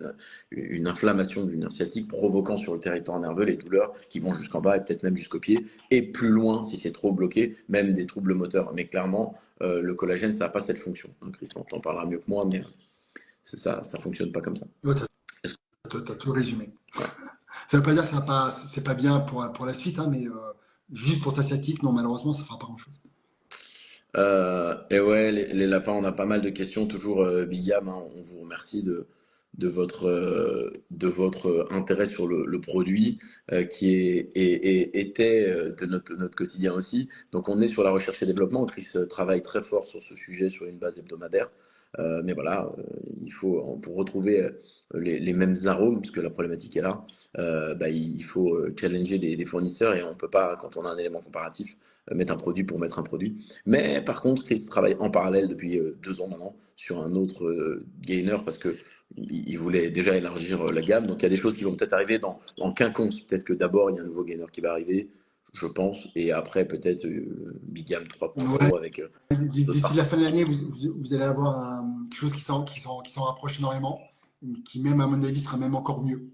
une inflammation du nerf sciatique provoquant sur le territoire nerveux les douleurs qui vont jusqu'en bas et peut-être même jusqu'au pied. Et plus loin, si c'est trop bloqué, même des troubles moteurs. Mais clairement, le collagène, ça n'a pas cette fonction. Hein, Christian, t'en parlera mieux que moi, mais c'est ça, ça fonctionne pas comme ça. Ouais, Est-ce t'as tout résumé. que- ouais. Ça ne veut pas dire que c'est pas bien pour la suite, hein, mais juste pour ta sciatique, non, malheureusement, ça ne fera pas grand-chose. Et ouais, les lapins, on a pas mal de questions, toujours Big Yam, hein, on vous remercie de votre intérêt sur le produit qui était de notre quotidien aussi. Donc on est sur la recherche et développement. Chris travaille très fort sur ce sujet sur une base hebdomadaire. Mais voilà, il faut, pour retrouver les mêmes arômes, parce que la problématique est là, bah, il faut challenger des fournisseurs et on peut pas, quand on a un élément comparatif, mettre un produit pour mettre un produit. Mais par contre, Chris travaille en parallèle depuis 2 ans maintenant sur un autre gainer parce que il voulait déjà élargir la gamme. Donc il y a des choses qui vont peut-être arriver dans quinconce. Peut-être que d'abord il y a un nouveau gainer qui va arriver. je pense. Et après, peut-être Big Game Ouais, 3.0 avec d'autres d'ici la parties. fin de l'année, vous allez avoir quelque chose qui s'en rapproche énormément, qui même, à mon avis, sera même encore mieux.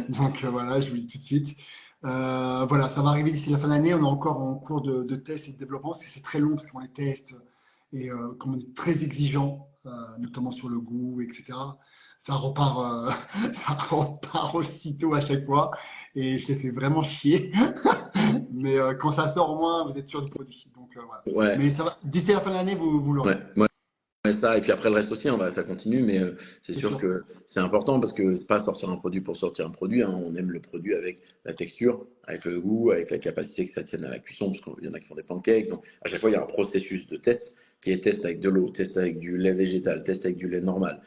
Donc voilà, je vous le dis tout de suite. Voilà, ça va arriver d'ici la fin de l'année. On est encore en cours de tests et de développement, parce que c'est très long, parce qu'on les teste et comme on est très exigeant, notamment sur le goût, etc. Ça repart, ça repart aussitôt à chaque fois, et je les fais vraiment chier. Mais quand ça sort, au moins, vous êtes sûr du produit. Donc voilà. Ouais, Mais ça va. D'ici la fin de l'année, vous l'aurez, ouais, ouais. Ouais, ça, et puis après le reste aussi, ça continue, mais c'est c'est sûr sûr. que c'est important parce que c'est pas sortir un produit pour sortir un produit, hein. On aime le produit avec la texture, avec le goût, avec la capacité que ça tienne à la cuisson, parce qu'il y en a qui font des pancakes. Donc à chaque fois, il y a un processus de test qui est test avec de l'eau, test avec du lait végétal, test avec du lait normal,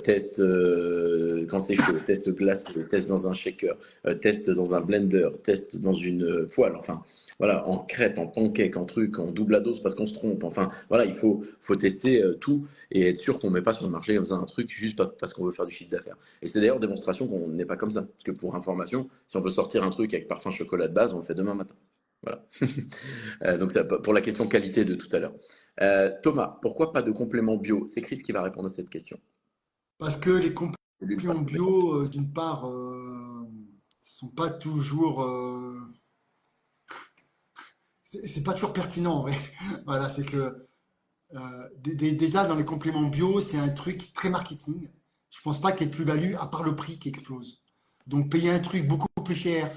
test quand c'est chaud, test glacé, test dans un shaker, test dans un blender, test dans une poêle, enfin voilà, en crêpe, en pancake, en truc, en double à dose parce qu'on se trompe. Enfin voilà, faut tester tout et être sûr qu'on ne met pas sur le marché comme ça un truc juste parce qu'on veut faire du chiffre d'affaires. Et c'est d'ailleurs démonstration qu'on n'est pas comme ça. Parce que pour information, si on veut sortir un truc avec parfum chocolat de base, on le fait demain matin. Voilà. Donc ça, pour la question qualité de tout à l'heure. Thomas, pourquoi pas de complément bio? C'est Chris qui va répondre à cette question. Parce que les C'est lui le compléments patron des compléments. bio, d'une part, sont pas toujours, c'est pas toujours pertinent en vrai. Voilà, c'est que déjà dans les compléments bio, c'est un truc très marketing. Je pense pas qu'il y ait de plus-value à part le prix qui explose. Donc payer un truc beaucoup plus cher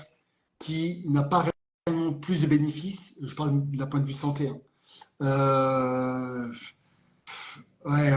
qui n'a pas réellement plus de bénéfices, je parle d'un point de vue santé, hein. Euh, ouais,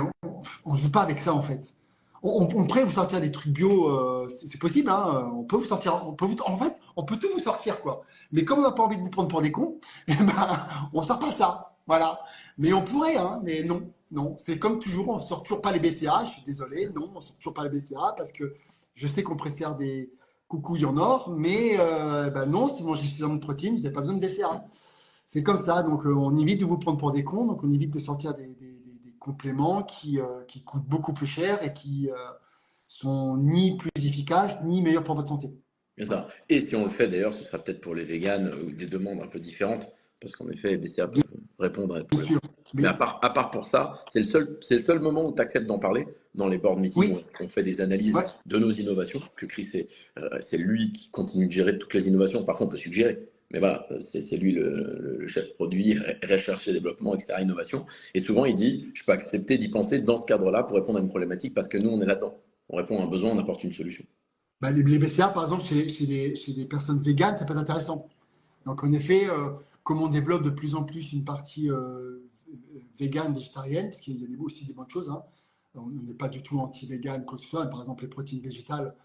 on joue pas avec ça en fait. On pourrait vous sortir des trucs bio, c'est possible, hein. On peut vous sortir, en fait, on peut tout vous sortir quoi. Mais comme on n'a pas envie de vous prendre pour des cons, eh ben, on sort pas ça, voilà. Mais on pourrait, hein. Mais non, non. C'est comme toujours, on sort toujours pas les BCA. Je suis désolé, non, on sort toujours pas les BCA parce que je sais qu'on préfère des coucouilles en or, mais ben non, si vous mangez suffisamment de protéines, vous n'avez pas besoin de BCA. C'est comme ça, donc on évite de vous prendre pour des cons, donc on évite de sortir des compléments qui coûtent beaucoup plus cher et qui sont ni plus efficaces ni meilleurs pour votre santé. C'est Voilà. ça. Et si on le fait d'ailleurs, ce sera peut-être pour les véganes ou des demandes un peu différentes, parce qu'en effet, les BCA Bien peuvent répondre à des sûr. problématiques. Mais Mais à part pour ça, c'est le seul moment où tu acceptes d'en parler dans les board meetings où oui, on fait des analyses ouais, de nos innovations, que Chris, c'est lui qui continue de gérer toutes les innovations. Parfois, on peut suggérer. Mais voilà, c'est lui le chef produit, recherche et développement, etc., innovation. Et souvent, il dit, je peux accepter d'y penser dans ce cadre-là pour répondre à une problématique parce que nous, on est là-dedans. On répond à un besoin, on apporte une solution. bah, les BCA, par exemple, chez des personnes véganes, ça peut être intéressant. Donc, en effet, comme on développe de plus en plus une partie végane, végétarienne, parce qu'il y a aussi des bonnes choses, hein. On n'est pas du tout anti-vegan, quoi que ce soit. Par exemple, les protéines végétales,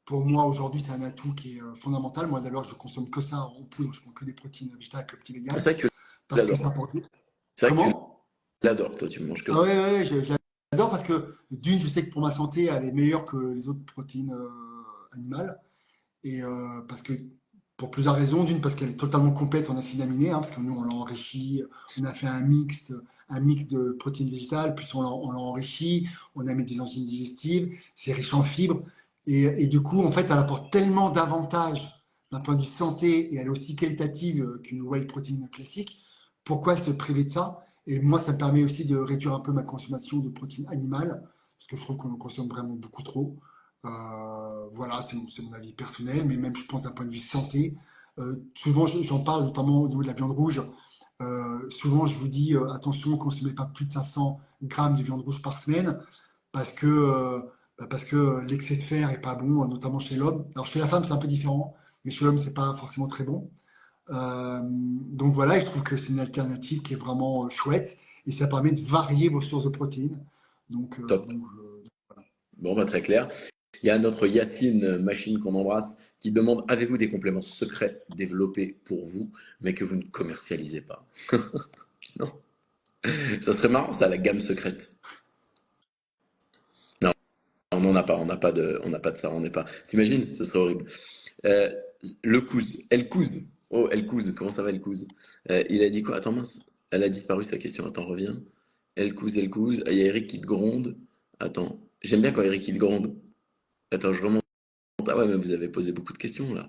pour moi, aujourd'hui, c'est un atout qui est fondamental. Moi, d'ailleurs, je consomme que ça en poudre, je prends que des protéines végétales avec le petit C'est vegan, vrai que tu parce que l'adores. ça apporte. C'est vrai que tu Comment? l'adores, toi, tu manges que Ah ça. ouais, ouais, ouais, je l'adore parce que d'une, je sais que pour ma santé, elle est meilleure que les autres protéines animales. Et parce que pour plusieurs raisons. D'une, parce qu'elle est totalement complète en acides aminés, hein, parce que nous, on l'a enrichi, on a fait un mix de protéines végétales, puis on l'a enrichi, on a mis des enzymes digestives, c'est riche en fibres. Et du coup, en fait, elle apporte tellement d'avantages d'un point de vue santé et elle est aussi qualitative qu'une whey protéine classique. Pourquoi se priver de ça? Et moi, ça me permet aussi de réduire un peu ma consommation de protéines animales, parce que je trouve qu'on en consomme vraiment beaucoup trop. Voilà, c'est mon avis personnel, mais même je pense d'un point de vue santé. Souvent, j'en parle notamment au niveau de la viande rouge. Souvent, je vous dis attention, ne consommez pas plus de 500 grammes de viande rouge par semaine parce que, parce que l'excès de fer est pas bon, notamment chez l'homme. Alors, chez la femme, c'est un peu différent, mais chez l'homme, c'est pas forcément très bon. Donc voilà, et je trouve que c'est une alternative qui est vraiment chouette et ça permet de varier vos sources de protéines. Donc, Top. Bon, bah, très clair. Il y a notre Yacine Machine qu'on embrasse qui demande avez-vous des compléments secrets développés pour vous, mais que vous ne commercialisez pas? Non. Ça serait marrant, ça, la gamme secrète. Non, on n'en a pas. On n'a pas de ça. On n'est pas. T'imagines? Ce serait horrible. Euh, le Couz. El Couz. Oh, El Couz. Comment ça va, El Couz? Il a dit quoi? Attends, mince. Elle a disparu sa question. Attends, reviens. El Couz, El Couz. Ah, il y a Eric qui te gronde. Attends. J'aime bien quand Eric il te gronde. Attends, je remonte. Ah ouais, mais vous avez posé beaucoup de questions là.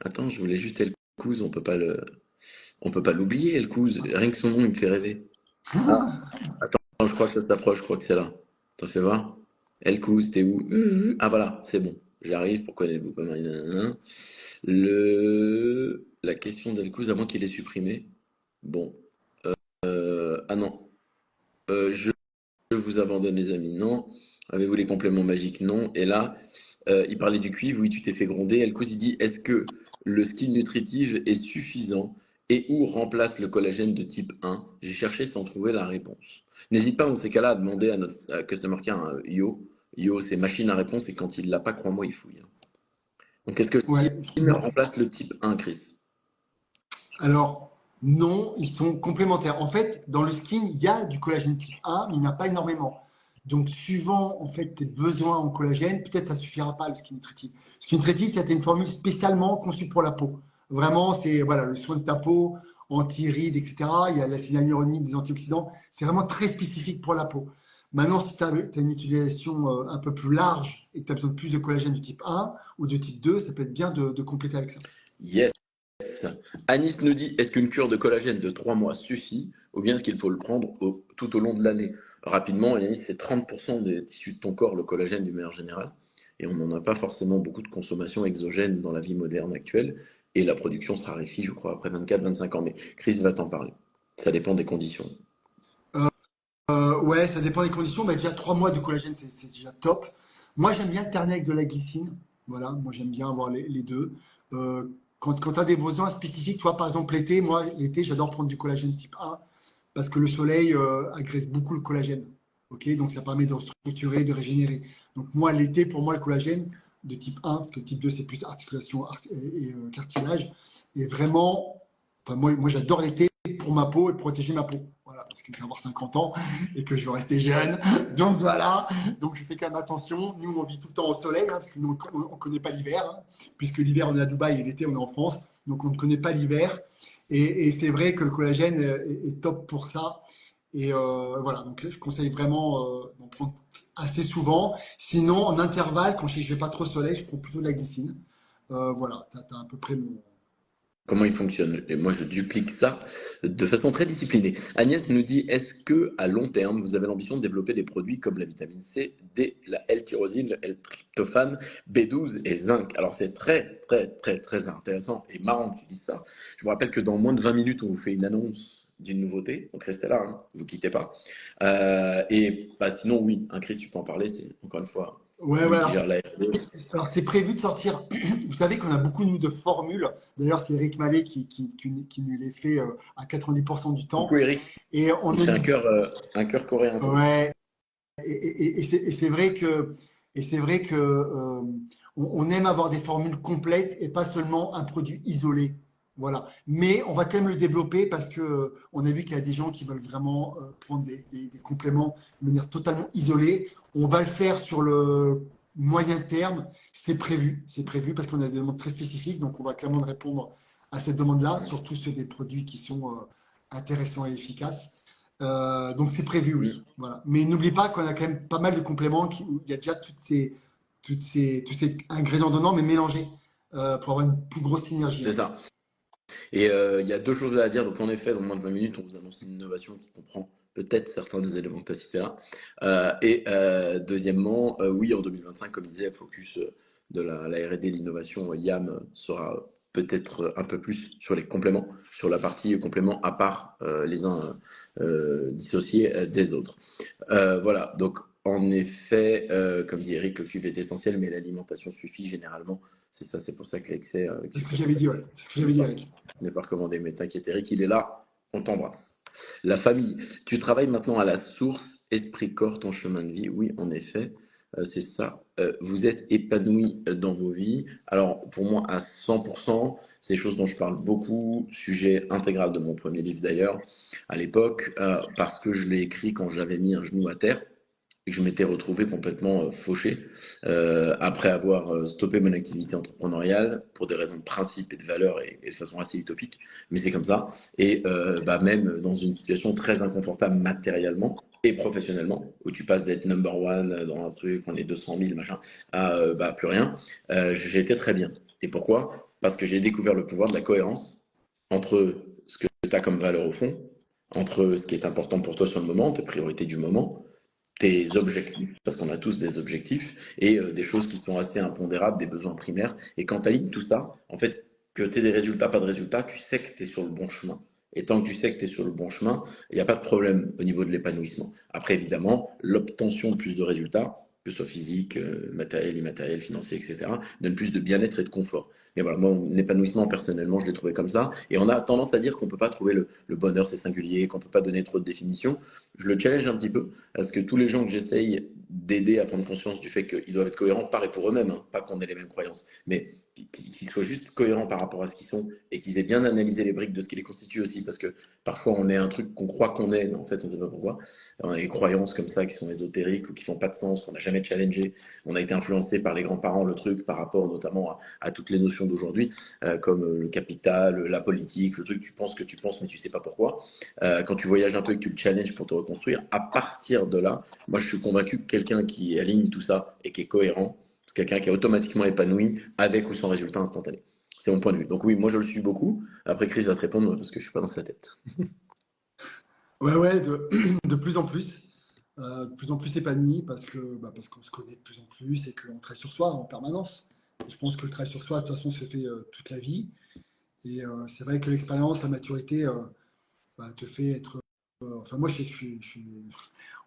Attends, je voulais juste Elkouz, on peut pas l'oublier, Elkouz. Rien que son nom, il me fait rêver. Ah, attends, je crois que ça s'approche, je crois que c'est là. T'en fais voir. Elkouz, t'es où? Ah voilà, c'est bon. J'arrive, pourquoi n'êtes-vous pas marié? Nanana. La question d'Elkouz, à moins qu'il ait supprimé. Bon. Ah non. Je vous abandonne les amis, non. Avez-vous les compléments magiques? Non. Et là, il parlait du cuivre, oui, tu t'es fait gronder. Elkouz, il dit, est-ce que le style nutritif est suffisant et ou remplace le collagène de type 1? J'ai cherché sans trouver la réponse. N'hésite pas dans ces cas-là à demander à notre customer care, hein, Yo. Yo, c'est machine à réponse et quand il l'a pas, crois-moi, il fouille, hein. Donc, est-ce que le Ouais, style remplace le type 1, Chris? alors, non, ils sont complémentaires. En fait, dans le skin, il y a du collagène type 1, mais il n'y en a pas énormément. Donc, suivant en fait tes besoins en collagène, peut-être ça suffira pas le skin nutritif. Le skin nutritif, c'était une formule spécialement conçue pour la peau. Vraiment, c'est voilà, le soin de ta peau, anti-rides, etc. Il y a l'acide hyaluronique, des antioxydants. C'est vraiment très spécifique pour la peau. Maintenant, si tu as, une utilisation un peu plus large et que tu as besoin de plus de collagène du type 1 ou du type 2, ça peut être bien de compléter avec ça. Yes. Anis nous dit, est-ce qu'une cure de collagène de 3 mois suffit ou bien est-ce qu'il faut le prendre tout au long de l'année? Rapidement, Anis, c'est 30% des tissus de ton corps, le collagène d'une manière générale. Et on n'en a pas forcément beaucoup de consommation exogène dans la vie moderne actuelle. Et la production se raréfie, je crois, après 24-25 ans. Mais Chris va t'en parler. Ça dépend des conditions. Ouais, ça dépend des conditions. Bah, déjà, 3 mois de collagène, c'est déjà top. Moi, j'aime bien alterner avec de la glycine. Voilà, moi, j'aime bien avoir les deux. Euh, quand tu as des besoins spécifiques, toi, par exemple, l'été, moi, l'été, j'adore prendre du collagène type 1 parce que le soleil agresse beaucoup le collagène. Ok, donc ça permet de structurer, de régénérer. Donc, moi, l'été, pour moi, le collagène de type 1, parce que le type 2, c'est plus articulation et cartilage, est vraiment. Enfin, moi j'adore l'été pour ma peau et pour protéger ma peau. Voilà, parce que je vais avoir 50 ans et que je veux rester jeune. Donc voilà, donc je fais quand même attention. Nous, on vit tout le temps au soleil, hein, parce que nous, on ne connaît pas l'hiver, hein, puisque l'hiver, on est à Dubaï et l'été, on est en France. Donc on ne connaît pas l'hiver. Et c'est vrai que le collagène est top pour ça. Et voilà, donc je conseille vraiment d'en prendre assez souvent. Sinon, en intervalle, quand je ne vais pas trop au soleil, je prends plutôt de la glycine. Voilà, tu as à peu près mon. Comment il fonctionne? Et moi, je duplique ça de façon très disciplinée. Agnès nous dit, est-ce que à long terme, vous avez l'ambition de développer des produits comme la vitamine C, D, la L-tyrosine, le L-tryptophane, B12 et zinc? Alors, c'est très, très, très, très intéressant et marrant que tu dises ça. Je vous rappelle que dans moins de 20 minutes, on vous fait une annonce d'une nouveauté. Donc, restez là, hein, vous quittez pas. Et bah, sinon, oui, un Chris, tu peux en parler. C'est encore une fois Ouais, ouais. lui qui gère la R&D. Alors, c'est prévu de sortir. Vous savez qu'on a beaucoup, nous, de formules. D'ailleurs, c'est Eric Mallet qui nous les fait à 90% du temps. Coucou Eric, Et on on te a fait une. un cœur coréen, toi. Ouais. Et c'est vrai que, on aime avoir des formules complètes et pas seulement un produit isolé. Voilà. Mais on va quand même le développer parce que on a vu qu'il y a des gens qui veulent vraiment prendre des compléments de manière totalement isolée. On va le faire sur le moyen terme. C'est prévu parce qu'on a des demandes très spécifiques. Donc, on va clairement répondre à cette demande-là, surtout sur des produits qui sont intéressants et efficaces. Donc c'est prévu, Mm. oui. Voilà. Mais n'oublie pas qu'on a quand même pas mal de compléments où il y a déjà tous ces ingrédients donnants, mais mélangés pour avoir une plus grosse synergie, C'est en fait. ça. Et il y a deux choses à dire. Donc, en effet, dans moins de 20 minutes, on vous annonce une innovation qui comprend peut-être certains des éléments que tu as cités là. Deuxièmement, oui, en 2025, comme il disait, le focus de la R&D, l'innovation, YAM sera peut-être un peu plus sur les compléments, sur la partie compléments à part les uns dissociés des autres. Voilà, donc en effet, comme dit Eric, le cuivre est essentiel, mais l'alimentation suffit généralement. C'est ça, c'est pour ça que l'excès avec C'est ce sucre que et j'avais dit, café ouais. C'est ce que n'est j'avais dit, pas, Eric. n'est pas recommandé. Mais t'inquiète Eric, il est là, on t'embrasse. La famille, tu travailles maintenant à la source, esprit, corps, ton chemin de vie. Oui, en effet, c'est ça. Vous êtes épanoui dans vos vies. Alors, pour moi, à 100%, c'est des choses dont je parle beaucoup, sujet intégral de mon premier livre d'ailleurs, à l'époque, parce que je l'ai écrit quand j'avais mis un genou à terre et que je m'étais retrouvé complètement fauché après avoir stoppé mon activité entrepreneuriale pour des raisons de principe et de valeur et de façon assez utopique, mais c'est comme ça. Et bah, même dans une situation très inconfortable matériellement et professionnellement, où tu passes d'être number one dans un truc, on est 200 000, machin, à bah, plus rien, j'ai été très bien. Et pourquoi? parce que j'ai découvert le pouvoir de la cohérence entre ce que tu as comme valeur au fond, entre ce qui est important pour toi sur le moment, tes priorités du moment, tes objectifs, parce qu'on a tous des objectifs, et des choses qui sont assez impondérables, des besoins primaires. Et quand tu alignes tout ça, en fait, que tu aies des résultats, pas de résultats, tu sais que tu es sur le bon chemin. Et tant que tu sais que tu es sur le bon chemin, il n'y a pas de problème au niveau de l'épanouissement. Après, évidemment, l'obtention de plus de résultats, que ce soit physique, matériel, immatériel, financier, etc., donne plus de bien-être et de confort. Mais voilà, moi, mon épanouissement, personnellement, je l'ai trouvé comme ça. Et on a tendance à dire qu'on ne peut pas trouver le bonheur, c'est singulier, qu'on ne peut pas donner trop de définitions. Je le challenge un petit peu, parce que tous les gens que j'essaye d'aider à prendre conscience du fait qu'ils doivent être cohérents par et pour eux-mêmes, hein, pas qu'on ait les mêmes croyances, mais qu'ils soient juste cohérents par rapport à ce qu'ils sont et qu'ils aient bien analysé les briques de ce qui les constitue aussi, parce que parfois on est un truc qu'on croit qu'on est, mais en fait on ne sait pas pourquoi. On a des croyances comme ça qui sont ésotériques ou qui font pas de sens, qu'on n'a jamais challengé. On a été influencé par les grands-parents, le truc, par rapport notamment à toutes les notions d'aujourd'hui, comme le capital, la politique, le truc, tu penses que tu penses, mais tu sais pas pourquoi. Quand tu voyages un peu et que tu le challenges pour te reconstruire, à partir de là, moi je suis convaincu que quelqu'un qui aligne tout ça et qui est cohérent, c'est quelqu'un qui est automatiquement épanoui avec ou sans résultat instantané. C'est mon point de vue. Donc oui, moi je le suis beaucoup. Après, Chris va te répondre parce que je suis pas dans sa tête. Ouais, ouais, de plus en plus épanoui parce qu'on se connaît de plus en plus et qu'on travaille sur soi en permanence. Et je pense que le travail sur soi, de toute façon, se fait toute la vie. Et c'est vrai que l'expérience, la maturité te fait être. Enfin, moi, je suis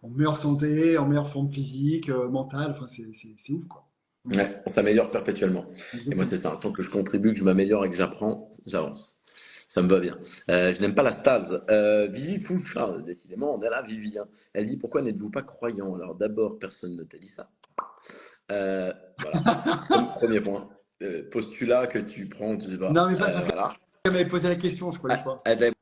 en meilleure santé, en meilleure forme physique, mentale. Enfin, c'est ouf, quoi. Mm. Ouais, on s'améliore perpétuellement. Et moi, c'est Exactement. ça. Tant que je contribue, que je m'améliore et que j'apprends, j'avance. Ça me va bien. Je n'aime pas la stase. Vivi Fouchard, décidément, on est là, Vivi, hein. Elle dit pourquoi n'êtes-vous pas croyant? Alors d'abord, personne ne t'a dit ça. Voilà. Premier point. Postulat que tu prends, tu sais pas. Non, mais parce Voilà. qu'elle m'avait posé la question, je crois, une Ah, fois. elle t'avait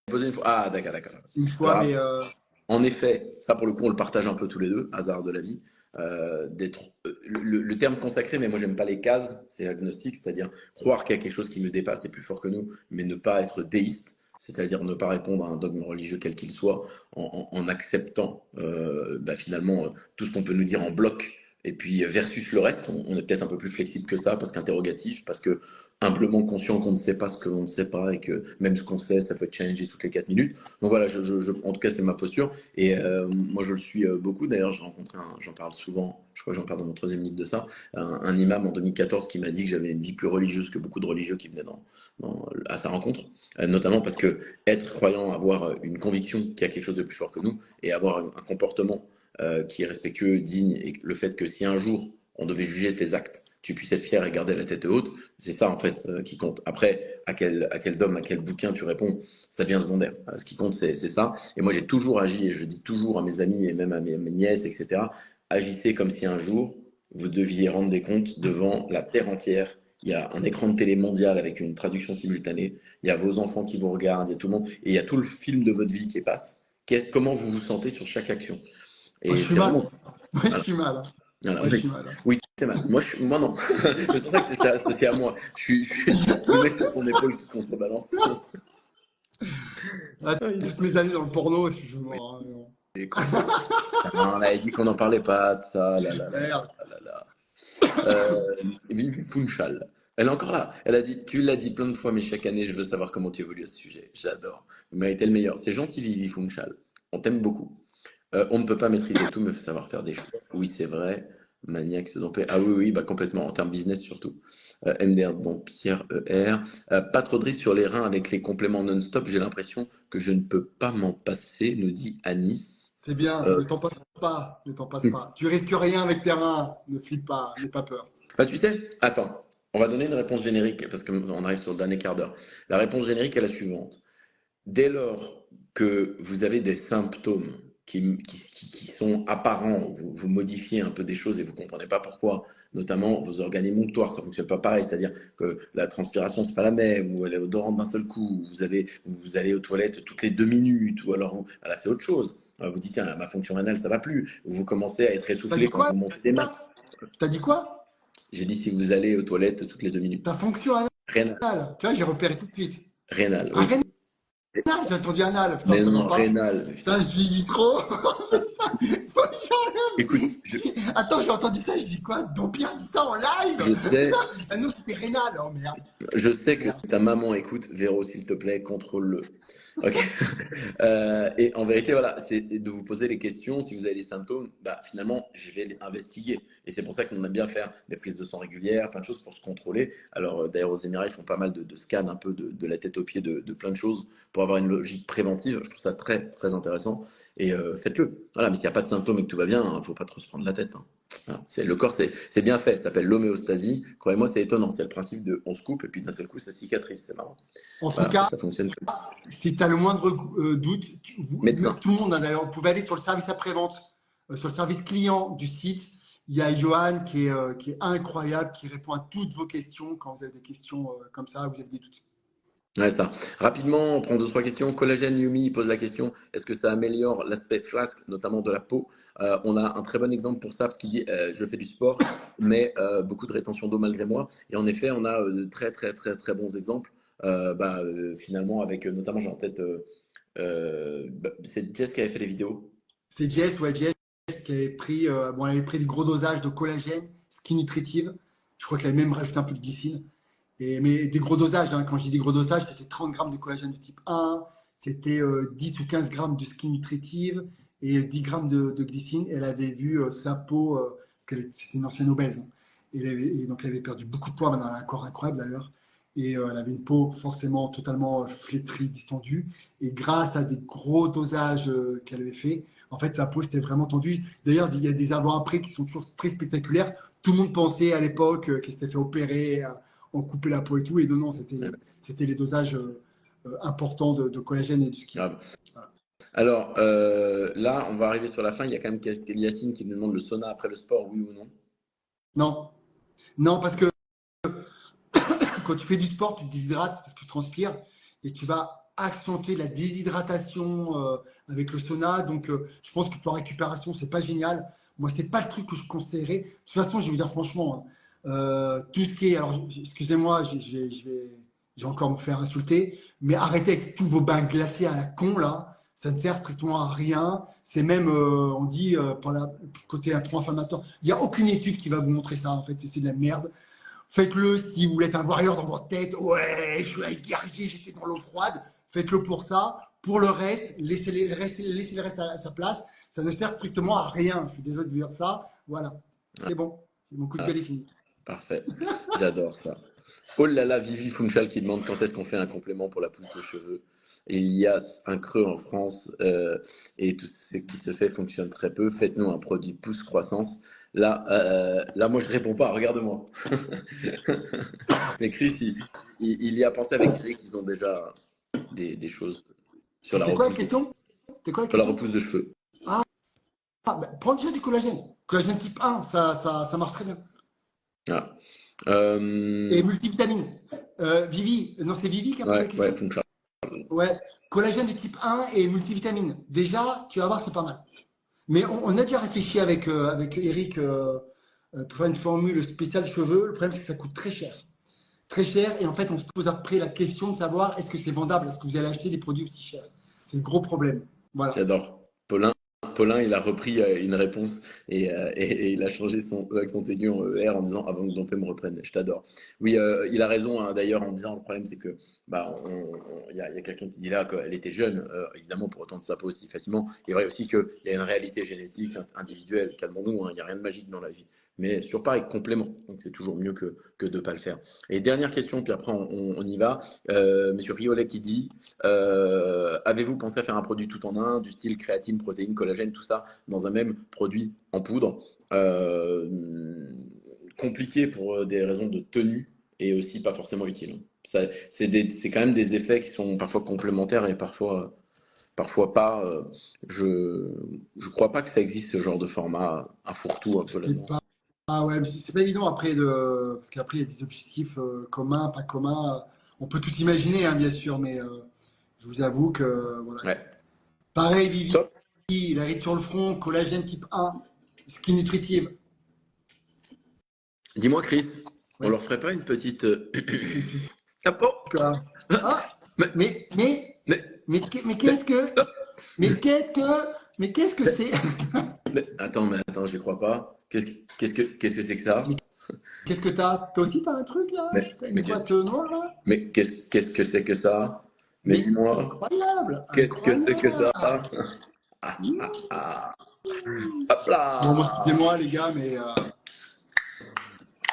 posé une fois. Ah, d'accord, d'accord. Une fois, Alors, mais en effet, ça pour le coup, on le partage un peu tous les deux, hasard de la vie. Le terme consacré, mais moi j'aime pas les cases, c'est agnostique, c'est-à-dire croire qu'il y a quelque chose qui me dépasse et plus fort que nous, mais ne pas être déiste, c'est-à-dire ne pas répondre à un dogme religieux quel qu'il soit, en acceptant finalement tout ce qu'on peut nous dire en bloc, et puis versus le reste, on est peut-être un peu plus flexible que ça, parce qu'interrogatif, parce que humblement conscient qu'on ne sait pas ce que l'on ne sait pas, et que même ce qu'on sait, ça peut changer toutes les 4 minutes. Donc voilà, en tout cas c'est ma posture. Et moi, je le suis beaucoup. D'ailleurs, j'ai rencontré j'en parle souvent, je crois que j'en parle dans mon troisième livre de ça, un imam en 2014 qui m'a dit que j'avais une vie plus religieuse que beaucoup de religieux qui venaient à sa rencontre. Notamment parce que être croyant, avoir une conviction qu'il y a quelque chose de plus fort que nous et avoir un comportement qui est respectueux, digne, et le fait que si un jour on devait juger tes actes, tu puisses être fier et garder la tête haute, c'est ça en fait qui compte. Après, à quel dogme, à quel bouquin tu réponds, ça devient secondaire. Ce qui compte, c'est ça. Et moi, j'ai toujours agi, et je dis toujours à mes amis et même à mes nièces, etc., agissez comme si un jour, vous deviez rendre des comptes devant la terre entière. Il y a un écran de télé mondial avec une traduction simultanée. Il y a vos enfants qui vous regardent, il y a tout le monde. Et il y a tout le film de votre vie qui passe. Comment vous vous sentez sur chaque action. moi, je Et suis c'est mal. vraiment. Moi, je Voilà. suis mal, hein. Voilà. Moi, je suis mal, hein. Oui, c'est mal. Moi non. C'est pour ça que c'est associé à moi. Je suis le mec sur ton épaule qui contrebalance. Ah, Ah, toutes mes années dans le porno, oui, excuse-moi, hein, il est con. On avait dit qu'on n'en parlait pas de ça. Là, là, là, là, merde. là, là, là. Vivi Funchal. Elle est encore là. Elle a dit, tu l'as dit plein de fois, mais chaque année, je veux savoir comment tu évolues à ce sujet. J'adore. Vous méritez le meilleur. C'est gentil, Vivi Funchal. On t'aime beaucoup. On ne peut pas maîtriser tout, mais il faut savoir faire des choix. Oui, c'est vrai. Maniaque se domper. Ah oui, oui, bah complètement, en termes business surtout. MDR, donc Pierre ER. Pas trop de risques sur les reins avec les compléments non-stop. J'ai l'impression que je ne peux pas m'en passer, nous dit Anis. C'est bien, Euh, ne t'en passe pas, ne t'en passe pas. Tu risques rien avec tes reins, ne flippe pas, n'aie pas peur. Bah, tu sais, attends, on va donner une réponse générique parce qu'on arrive sur le dernier quart d'heure. La réponse générique est la suivante. Dès lors que vous avez des symptômes qui sont apparents, vous modifiez un peu des choses et vous ne comprenez pas pourquoi, notamment vos organes émonctoires, ça ne fonctionne pas pareil, c'est-à-dire que la transpiration, c'est pas la même, ou elle est odorante d'un seul coup, vous allez aux toilettes toutes les 2 minutes, ou alors là, c'est autre chose. Vous dites, tiens, ma fonction rénale, ça va plus. Vous commencez à être T'as essoufflé dit quand quoi? vous montez des mains. T'as dit quoi? J'ai dit, si vous allez aux toilettes toutes les 2 minutes. Ta fonction Rénal, anale. Tu vois, j'ai repéré tout de suite. rénal, Ah, oui. rénal, j'ai entendu anal. Putain, Mais ça va non, pas. rénal, Putain, putain. je vieillis trop. Écoute, Attends, j'ai entendu ça, je dis quoi? Don Pierre dit ça en live? je sais, Ah non, c'était Rénal. Oh merde. je sais que Merde. ta maman écoute. Véro, s'il te plaît, contrôle-le. Ok. Et en vérité, voilà, c'est de vous poser les questions. Si vous avez des symptômes, bah, finalement, je vais les investiguer. Et c'est pour ça qu'on aime bien faire des prises de sang régulières, plein de choses pour se contrôler. Alors, d'ailleurs, aux Émirats, ils font pas mal de scans un peu de la tête aux pieds de plein de choses pour avoir une logique préventive. Je trouve ça très, très intéressant. Et faites-le. Voilà, mais s'il n'y a pas de symptômes et que tout va bien, il ne faut pas trop se prendre la tête, hein. Voilà, le corps, c'est bien fait. Ça s'appelle l'homéostasie. Croyez-moi, c'est étonnant. C'est le principe de on se coupe et puis d'un seul coup, ça cicatrise. C'est marrant. En tout Voilà, et cas, ça fonctionne comme si tu as le moindre doute, médecin. tout le monde, hein, d'ailleurs, vous pouvez aller sur le service après-vente, sur le service client du site. Il y a Johan qui est incroyable, qui répond à toutes vos questions quand vous avez des questions comme ça, vous avez des doutes. Ouais, ça. Rapidement, on prend deux, trois questions. Collagène Yumi il pose la question, est-ce que ça améliore l'aspect flasque, notamment de la peau? On a un très bon exemple pour ça, parce qu'il dit, je fais du sport, mais beaucoup de rétention d'eau malgré moi. Et en effet, on a de très, très, très, très bons exemples. Finalement, avec notamment, j'ai en tête, c'est Jess qui avait fait les vidéos. C'est Jess, ouais, Jess qui avait pris, bon, elle avait pris des gros dosages de collagène, skin nutritive. Je crois qu'elle avait même rajouté un peu de glycine. Mais des gros dosages, hein. Quand je dis des gros dosages, c'était 30 grammes de collagène de type 1, c'était 10 ou 15 grammes de skin nutritive et 10 grammes de glycine. Elle avait vu sa peau, parce qu'elle c'était une ancienne obèse, hein. Et donc elle avait perdu beaucoup de poids, maintenant elle a un corps incroyable d'ailleurs. Et elle avait une peau forcément totalement flétrie, distendue. Et grâce à des gros dosages qu'elle avait fait, en fait sa peau s'était vraiment tendue. D'ailleurs, il y a des avant-après qui sont toujours très spectaculaires. Tout le monde pensait à l'époque qu'elle s'était fait opérer, on coupait la peau et tout. Et non, non, c'était les dosages importants de collagène et du skin. Grave. Voilà. Alors, là, on va arriver sur la fin. Il y a quand même Yacine qui nous demande le sauna après le sport, oui ou non? Non, non, parce que quand tu fais du sport, tu te déshydrates parce que tu transpires et tu vas accentuer la déshydratation avec le sauna. Donc, je pense que pour la récupération, c'est pas génial. Moi, c'est pas le truc que je conseillerais. De toute façon, je vais vous dire franchement, hein, tout ce qui est, alors, excusez-moi, je vais encore me faire insulter, mais arrêtez avec tous vos bains glacés à la con là. Ça ne sert strictement à rien. C'est même, on dit, pour la côté pro-inflammatoire, il n'y a aucune étude qui va vous montrer ça. En fait, c'est de la merde. Faites-le si vous voulez être un warrior dans votre tête. Ouais, je suis un guerrier, j'étais dans l'eau froide. Faites-le pour ça. Pour le reste, laissez le reste à sa place. Ça ne sert strictement à rien. Je suis désolé de vous dire ça. Voilà. C'est bon. Mon coup de Ah, gueule est fini. parfait. J'adore ça. Oh là là, Vivi Funchal qui demande quand est-ce qu'on fait un complément pour la pousse de cheveux. Il y a un creux en France et tout ce qui se fait fonctionne très peu. Faites-nous un produit pousse croissance. Là, moi, je ne réponds pas. Regarde-moi. Mais Chris, il y a pensé avec Eric. Ils ont déjà des choses sur la C'était quoi la repousse question? C'était quoi la sur la question? repousse de cheveux. Ah, bah, prends déjà du collagène. Collagène type 1, ça marche très bien. Ah. Et multivitamine. Vivi, non, c'est Vivi qui a posé la Ouais, question? Funchal. Ouais. Collagène de type 1 et multivitamine. Déjà, tu vas voir, c'est pas mal. Mais on a déjà réfléchi avec Eric pour faire une formule spéciale cheveux. Le problème, c'est que ça coûte très cher. Très cher. Et en fait, on se pose après la question de savoir est-ce que c'est vendable? Est-ce que vous allez acheter des produits aussi chers? C'est le gros problème. Voilà. J'adore. Paulin, il a repris une réponse et il a changé son E accent aigu en ER en disant avant que Dompé me reprenne. Je t'adore. Oui, il a raison hein, d'ailleurs en disant le problème c'est que il y a quelqu'un qui dit là qu'elle était jeune, évidemment pour autant de sa peau aussi facilement. Il est vrai aussi qu'il y a une réalité génétique individuelle. Calmons-nous, hein, il n'y a rien de magique dans la vie. Mais sur pareil, complément. Donc c'est toujours mieux que de ne pas le faire. Et dernière question, puis après on y va. Monsieur Riolet qui dit avez-vous pensé à faire un produit tout en un, du style créatine, protéines, collagène, tout ça, dans un même produit en poudre compliqué pour des raisons de tenue et aussi pas forcément utile. C'est quand même des effets qui sont parfois complémentaires et parfois pas. Je crois pas que ça existe ce genre de format, un fourre-tout un peu C'est là-dedans. pas, ah ouais, mais c'est pas évident après parce qu'après il y a des objectifs communs, pas communs. On peut tout imaginer, hein, bien sûr, mais je vous avoue que voilà. Ouais, Pareil, Vivi, top. la ride sur le front, collagène type 1, skin nutritive. Dis-moi, Chris, on Ouais, leur ferait pas une petite. une petite. Ah, oh Ah, mais, mais, mais, mais, mais mais, qu'est-ce que, ah, mais qu'est-ce que, mais qu'est-ce que c'est? Mais attends, je crois pas. Qu'est-ce que c'est que ça? Mais qu'est-ce que t'as? Toi aussi, t'as un truc là? Mais, T'as une mais qu'est-ce boîte noire là? mais qu'est-ce que c'est que ça? Mais Mais dis-moi, incroyable, qu'est-ce que c'est que ça? incroyable. Ah, Mmh. ah, ah. Hop Bon, moi, là! excusez-moi les gars, mais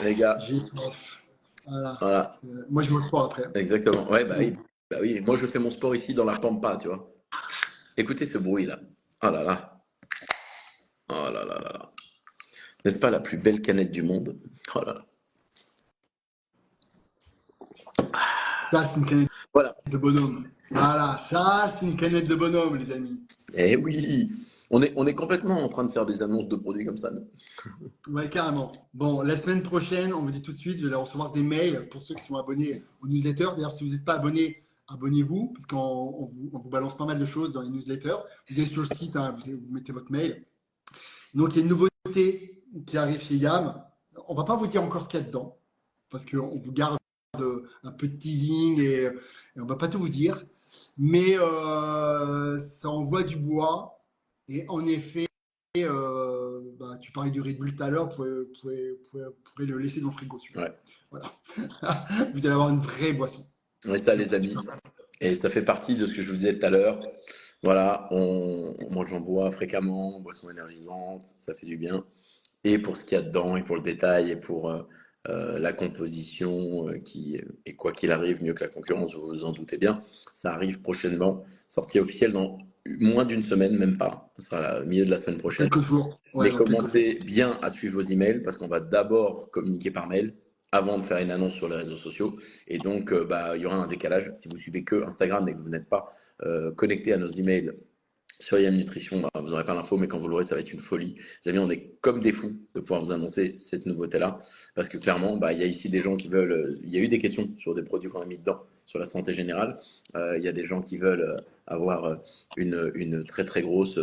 Les gars, j'ai soif. Voilà. voilà, Moi, je vais au sport après. exactement. Ouais, bah oui. Bon. Bah oui, moi je fais mon sport ici dans la pampa, tu vois. Écoutez ce bruit là. Oh là là. Oh là là là là. N'est-ce pas la plus belle canette du monde? Oh là là. Ça, c'est une canette Voilà. de bonhomme. Voilà, ça, c'est une canette de bonhomme, les amis. Eh oui, on est complètement en train de faire des annonces de produits comme ça, nous. Ouais, carrément. Bon, la semaine prochaine, on vous dit tout de suite, vous allez recevoir des mails pour ceux qui sont abonnés aux newsletters. D'ailleurs, si vous n'êtes pas abonné, abonnez-vous, parce qu'on vous balance pas mal de choses dans les newsletters. Vous allez sur le site, hein, vous mettez votre mail. Donc, il y a une nouveauté qui arrive chez YAM. On va pas vous dire encore ce qu'il y a dedans, parce qu'on vous garde un peu de teasing et on va pas tout vous dire. Mais ça envoie du bois. Et en effet, bah, tu parlais du Red Bull tout à l'heure, vous pouvez le laisser dans le frigo celui-là. Ouais. Voilà. Vous allez avoir une vraie boisson. Ouais, ça, les C'est amis. super. Et ça fait partie de ce que je vous disais tout à l'heure. Voilà, moi j'en bois fréquemment, boisson énergisante, ça fait du bien. Et pour ce qu'il y a dedans, et pour le détail, et pour la composition, qui est quoi qu'il arrive, mieux que la concurrence, vous vous en doutez bien, ça arrive prochainement. Sortie officielle dans moins d'une semaine, même pas. Ce sera au milieu de la semaine Dans prochaine. quelques jours. Ouais, Mais dans quelques jours. commencez bien à suivre vos emails parce qu'on va d'abord communiquer par mail avant de faire une annonce sur les réseaux sociaux. Et donc, bah, il y aura un décalage. Si vous suivez que Instagram et que vous n'êtes pas connecté à nos emails sur IM Nutrition, bah, vous n'aurez pas l'info, mais quand vous l'aurez, ça va être une folie. Les amis, on est comme des fous de pouvoir vous annoncer cette nouveauté-là. Parce que clairement, bah, il y a ici des gens qui veulent. Il y a eu des questions sur des produits qu'on a mis dedans, sur la santé générale. Il y a des gens qui veulent avoir une très très grosse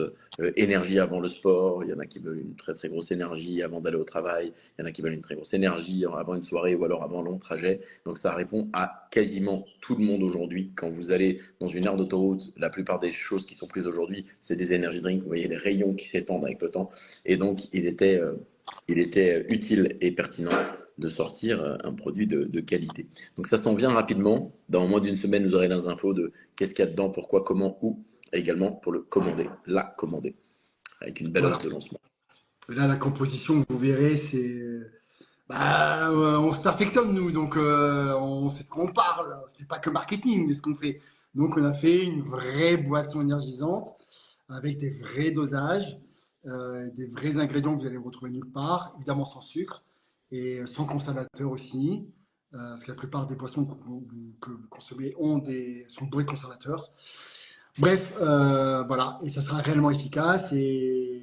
énergie avant le sport. Il y en a qui veulent une très très grosse énergie avant d'aller au travail. Il y en a qui veulent une très grosse énergie avant une soirée ou alors avant un long trajet. Donc ça répond à quasiment tout le monde aujourd'hui. Quand vous allez dans une aire d'autoroute, la plupart des choses qui sont prises aujourd'hui, c'est des energy drinks. Vous voyez les rayons qui s'étendent avec le temps. Et donc il était utile et pertinent de sortir un produit de qualité. Donc ça s'en vient rapidement. Dans moins d'une semaine, vous aurez les infos de qu'est-ce qu'il y a dedans, pourquoi, comment, où, et également pour le commander, la commander, avec une belle Voilà. offre de lancement. Et là, la composition, vous verrez, c'est. Bah, on se perfectionne, nous. Donc, on sait ce qu'on parle. C'est pas que marketing, mais ce qu'on fait. Donc, on a fait une vraie boisson énergisante avec des vrais dosages, des vrais ingrédients que vous allez retrouver nulle part, évidemment sans sucre et sans conservateur aussi, parce que la plupart des boissons que vous consommez sont bourrées de conservateurs. Bref, voilà, et ça sera réellement efficace et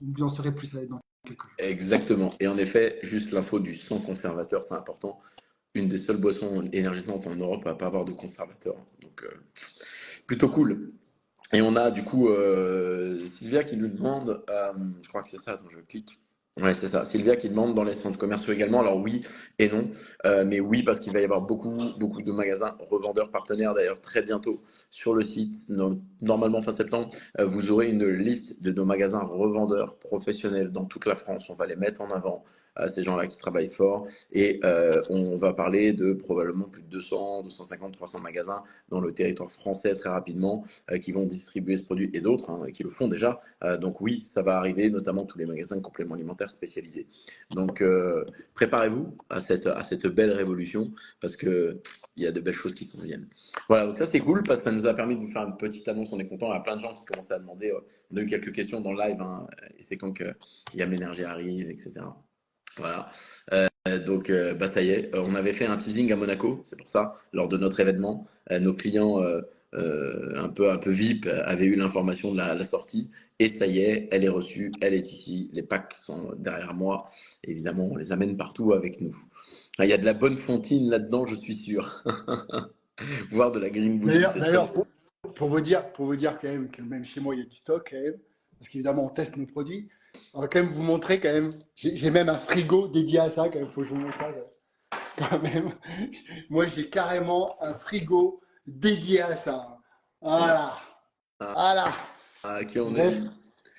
vous en saurez plus dans quelques jours. Exactement. Et en effet, juste l'info du sans conservateur, c'est important. Une des seules boissons énergisantes en Europe à pas avoir de conservateur. Donc, plutôt cool. Et on a du coup Sylvia qui nous demande, je crois que c'est ça, attends, je clique. Ouais, c'est ça. Sylvia qui demande dans les centres commerciaux également. Alors oui et non, mais oui parce qu'il va y avoir beaucoup, beaucoup de magasins revendeurs partenaires d'ailleurs très bientôt sur le site. Normalement fin septembre, vous aurez une liste de nos magasins revendeurs professionnels dans toute la France. On va les mettre en avant, ces gens-là qui travaillent fort et on va parler de probablement plus de 200, 250, 300 magasins dans le territoire français très rapidement qui vont distribuer ce produit et d'autres qui le font déjà. Donc oui, ça va arriver, notamment tous les magasins de compléments alimentaires spécialisés. Donc préparez-vous à cette belle révolution parce qu'il y a de belles choses qui s'en viennent. Voilà, donc ça c'est cool parce que ça nous a permis de vous faire une petite annonce. On est content, il y a plein de gens qui commençaient à demander. On a eu quelques questions dans le live et c'est quand que YAM Énergie arrive, etc. Voilà. Donc, bah, ça y est, on avait fait un teasing à Monaco, c'est pour ça, lors de notre événement. Nos clients un peu VIP avaient eu l'information de la sortie. Et ça y est, elle est reçue, elle est ici. Les packs sont derrière moi. Évidemment, on les amène partout avec nous. Il y a de la bonne fontine là-dedans, je suis sûr. Voire de la Green Bull, D'ailleurs, c'est très d'ailleurs, bon. pour vous dire quand même que même chez moi, il y a du stock quand même, parce qu'évidemment, on teste nos produits. On va quand même vous montrer quand même, j'ai même un frigo dédié à ça, quand même, il faut que je vous montre ça quand même. Moi, j'ai carrément un frigo dédié à ça. Ah, Voilà, ah, voilà. qui on Bref, est.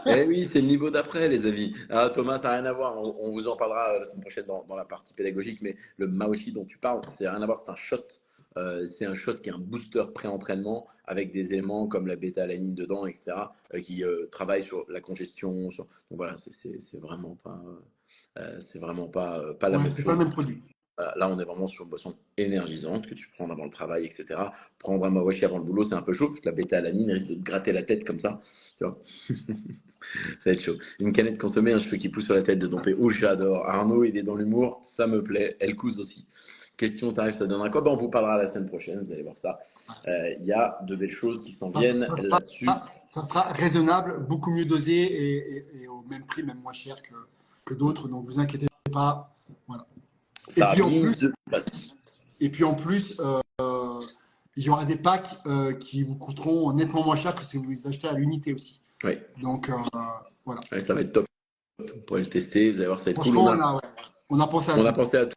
Eh oui, c'est le niveau d'après, les amis. Ah, Thomas, ça n'a rien à voir. On vous en parlera la semaine prochaine dans la partie pédagogique. Mais le Maoshi dont tu parles, c'est rien à voir. C'est un shot. C'est un shot qui est un booster pré-entraînement avec des éléments comme la bêta-alanine dedans, etc., qui travaillent sur la congestion. Donc voilà, c'est vraiment pas la Ouais, même c'est pas le chose. même produit. Voilà, là, on est vraiment sur une boisson énergisante que tu prends avant le travail, etc. Prendre un Mawashi avant le boulot, c'est un peu chaud parce que la bêta-alanine risque de te gratter la tête comme ça. Tu vois. Ça va être chaud. Une canette consommée, un cheveu qui pousse sur la tête de Dompé. Oh, j'adore. Arnaud, il est dans l'humour, ça me plaît. Elle couse aussi. Question tarif, ça donnera quoi? Ben, on vous parlera la semaine prochaine, vous allez voir ça. Il y a de belles choses qui s'en Ça, viennent ça là-dessus. sera, ça sera raisonnable, beaucoup mieux dosé et au même prix, même moins cher que d'autres. Donc, vous inquiétez pas. Voilà. Et Ça puis en plus, abuse de place. et puis en plus, il y aura des packs qui vous coûteront nettement moins cher que si vous les achetez à l'unité aussi. Oui, Donc, voilà. ouais, ça va être top. Vous pourrez le tester, vous allez voir, ça va être cool. Franchement, ouais, on a pensé à On a tout. pensé à tout,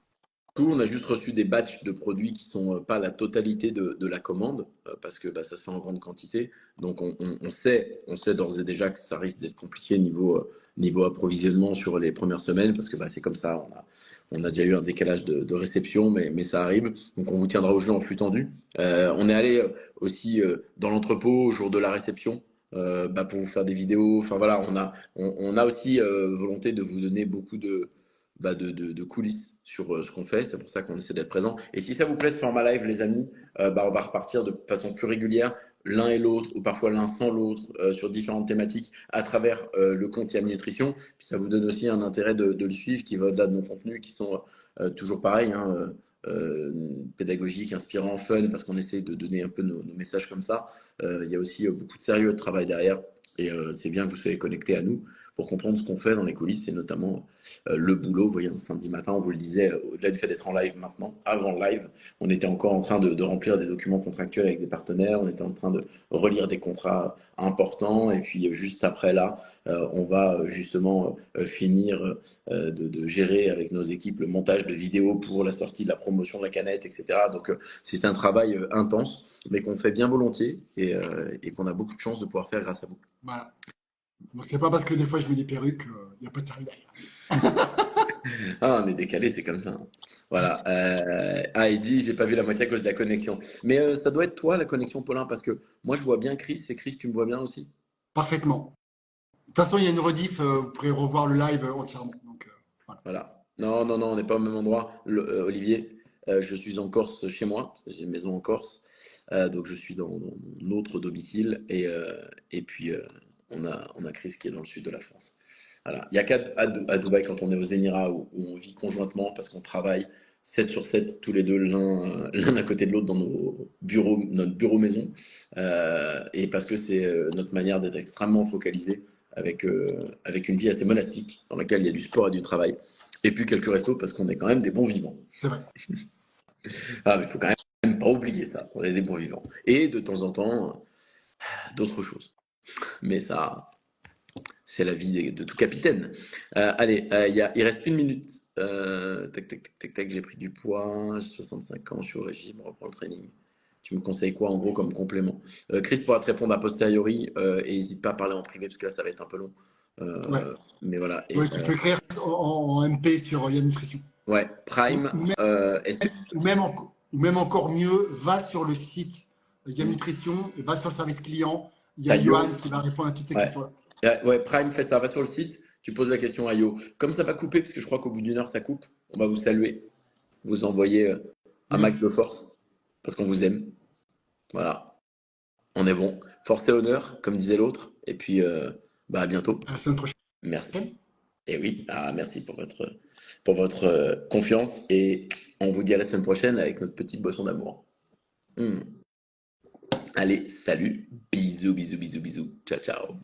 on a juste reçu des batchs de produits qui sont pas la totalité de la commande, parce que bah, ça se fait en grande quantité. Donc on sait d'ores et déjà que ça risque d'être compliqué niveau approvisionnement sur les premières semaines, parce que bah, c'est comme ça, on a déjà eu un décalage de réception, mais ça arrive. Donc on vous tiendra au jeu en flux tendu. On est allé aussi dans l'entrepôt au jour de la réception. Bah, pour vous faire des vidéos. Enfin voilà, on a aussi volonté de vous donner beaucoup de coulisses sur ce qu'on fait. C'est pour ça qu'on essaie d'être présent. Et si ça vous plaît ce format live, les amis, bah, on va repartir de façon plus régulière, l'un et l'autre, ou parfois l'un sans l'autre, sur différentes thématiques à travers le compte Yam Nutrition. Puis ça vous donne aussi un intérêt de le suivre qui va au-delà de nos contenus qui sont toujours pareils, hein, pédagogiques, inspirants, fun, parce qu'on essaie de donner un peu nos messages comme ça. Il y a aussi beaucoup de sérieux de travail derrière. Et c'est bien que vous soyez connectés à nous pour comprendre ce qu'on fait dans les coulisses, et notamment le boulot. Vous voyez, un samedi matin, on vous le disait, au-delà du fait d'être en live maintenant, avant le live, on était encore en train de remplir des documents contractuels avec des partenaires, on était en train de relire des contrats importants, et puis juste après là, on va justement finir de gérer avec nos équipes le montage de vidéos pour la sortie de la promotion de la canette, etc. Donc c'est un travail intense, mais qu'on fait bien volontiers et qu'on a beaucoup de chance de pouvoir faire grâce à vous. Voilà. Donc, c'est pas parce que des fois je mets des perruques, il n'y a pas de sérieux derrière. Ah, on est décalé, c'est comme ça, hein. Voilà. Il dit, j'ai pas vu la moitié à cause de la connexion. Mais ça doit être toi, la connexion, Paulin, parce que moi, je vois bien Chris. Et Chris, tu me vois bien aussi? Parfaitement. De toute façon, il y a une rediff, vous pourrez revoir le live entièrement. Donc, voilà. Voilà. Non, non, non, on n'est pas au même endroit, Olivier. Je suis en Corse chez moi. J'ai une maison en Corse. Donc, je suis dans mon autre domicile. Et puis, on a Chris qui est dans le sud de la France. Voilà. Il n'y a qu'à Dubaï, quand on est aux Émirats, où on vit conjointement parce qu'on travaille 7 sur 7, tous les deux, l'un à côté de l'autre dans notre bureau maison. Et parce que c'est notre manière d'être extrêmement focalisé avec une vie assez monastique dans laquelle il y a du sport et du travail. Et puis quelques restos parce qu'on est quand même des bons vivants. C'est vrai. Ah, mais il faut quand même pas oublier ça, on est des bons vivants. Et de temps en temps, d'autres choses. Mais ça, c'est la vie de tout capitaine. Allez, il reste une minute. Tac, tac, tac, tac, tac, j'ai pris du poids, j'ai 65 ans, je suis au régime, on reprend le training. Tu me conseilles quoi en gros comme complément? Chris pourra te répondre a posteriori et n'hésite pas à parler en privé parce que là ça va être un peu long. Ouais. Mais voilà. Et, Ouais, tu peux écrire en MP sur Yann Nutrition. ouais, Ou, Prime, ou même, ou même encore mieux, va sur le site Yann Nutrition et va sur le service client. Il y a Tayo, Johan qui va répondre à toutes ces ouais. questions-là. Ouais, Prime, fais ça, va sur le site, tu poses la question à Yo. Comme ça va couper, parce que je crois qu'au bout d'une heure ça coupe, on va vous saluer, vous envoyer un Yes. max de force, parce qu'on vous aime. Voilà, on est bon. Force et honneur, comme disait l'autre. Et puis, bah, à bientôt. À la semaine prochaine. Merci. Et oui, merci pour votre confiance. Et on vous dit à la semaine prochaine avec notre petite boisson d'amour. Allez, salut. Bisous, bisous, bisous, bisous. Ciao, ciao.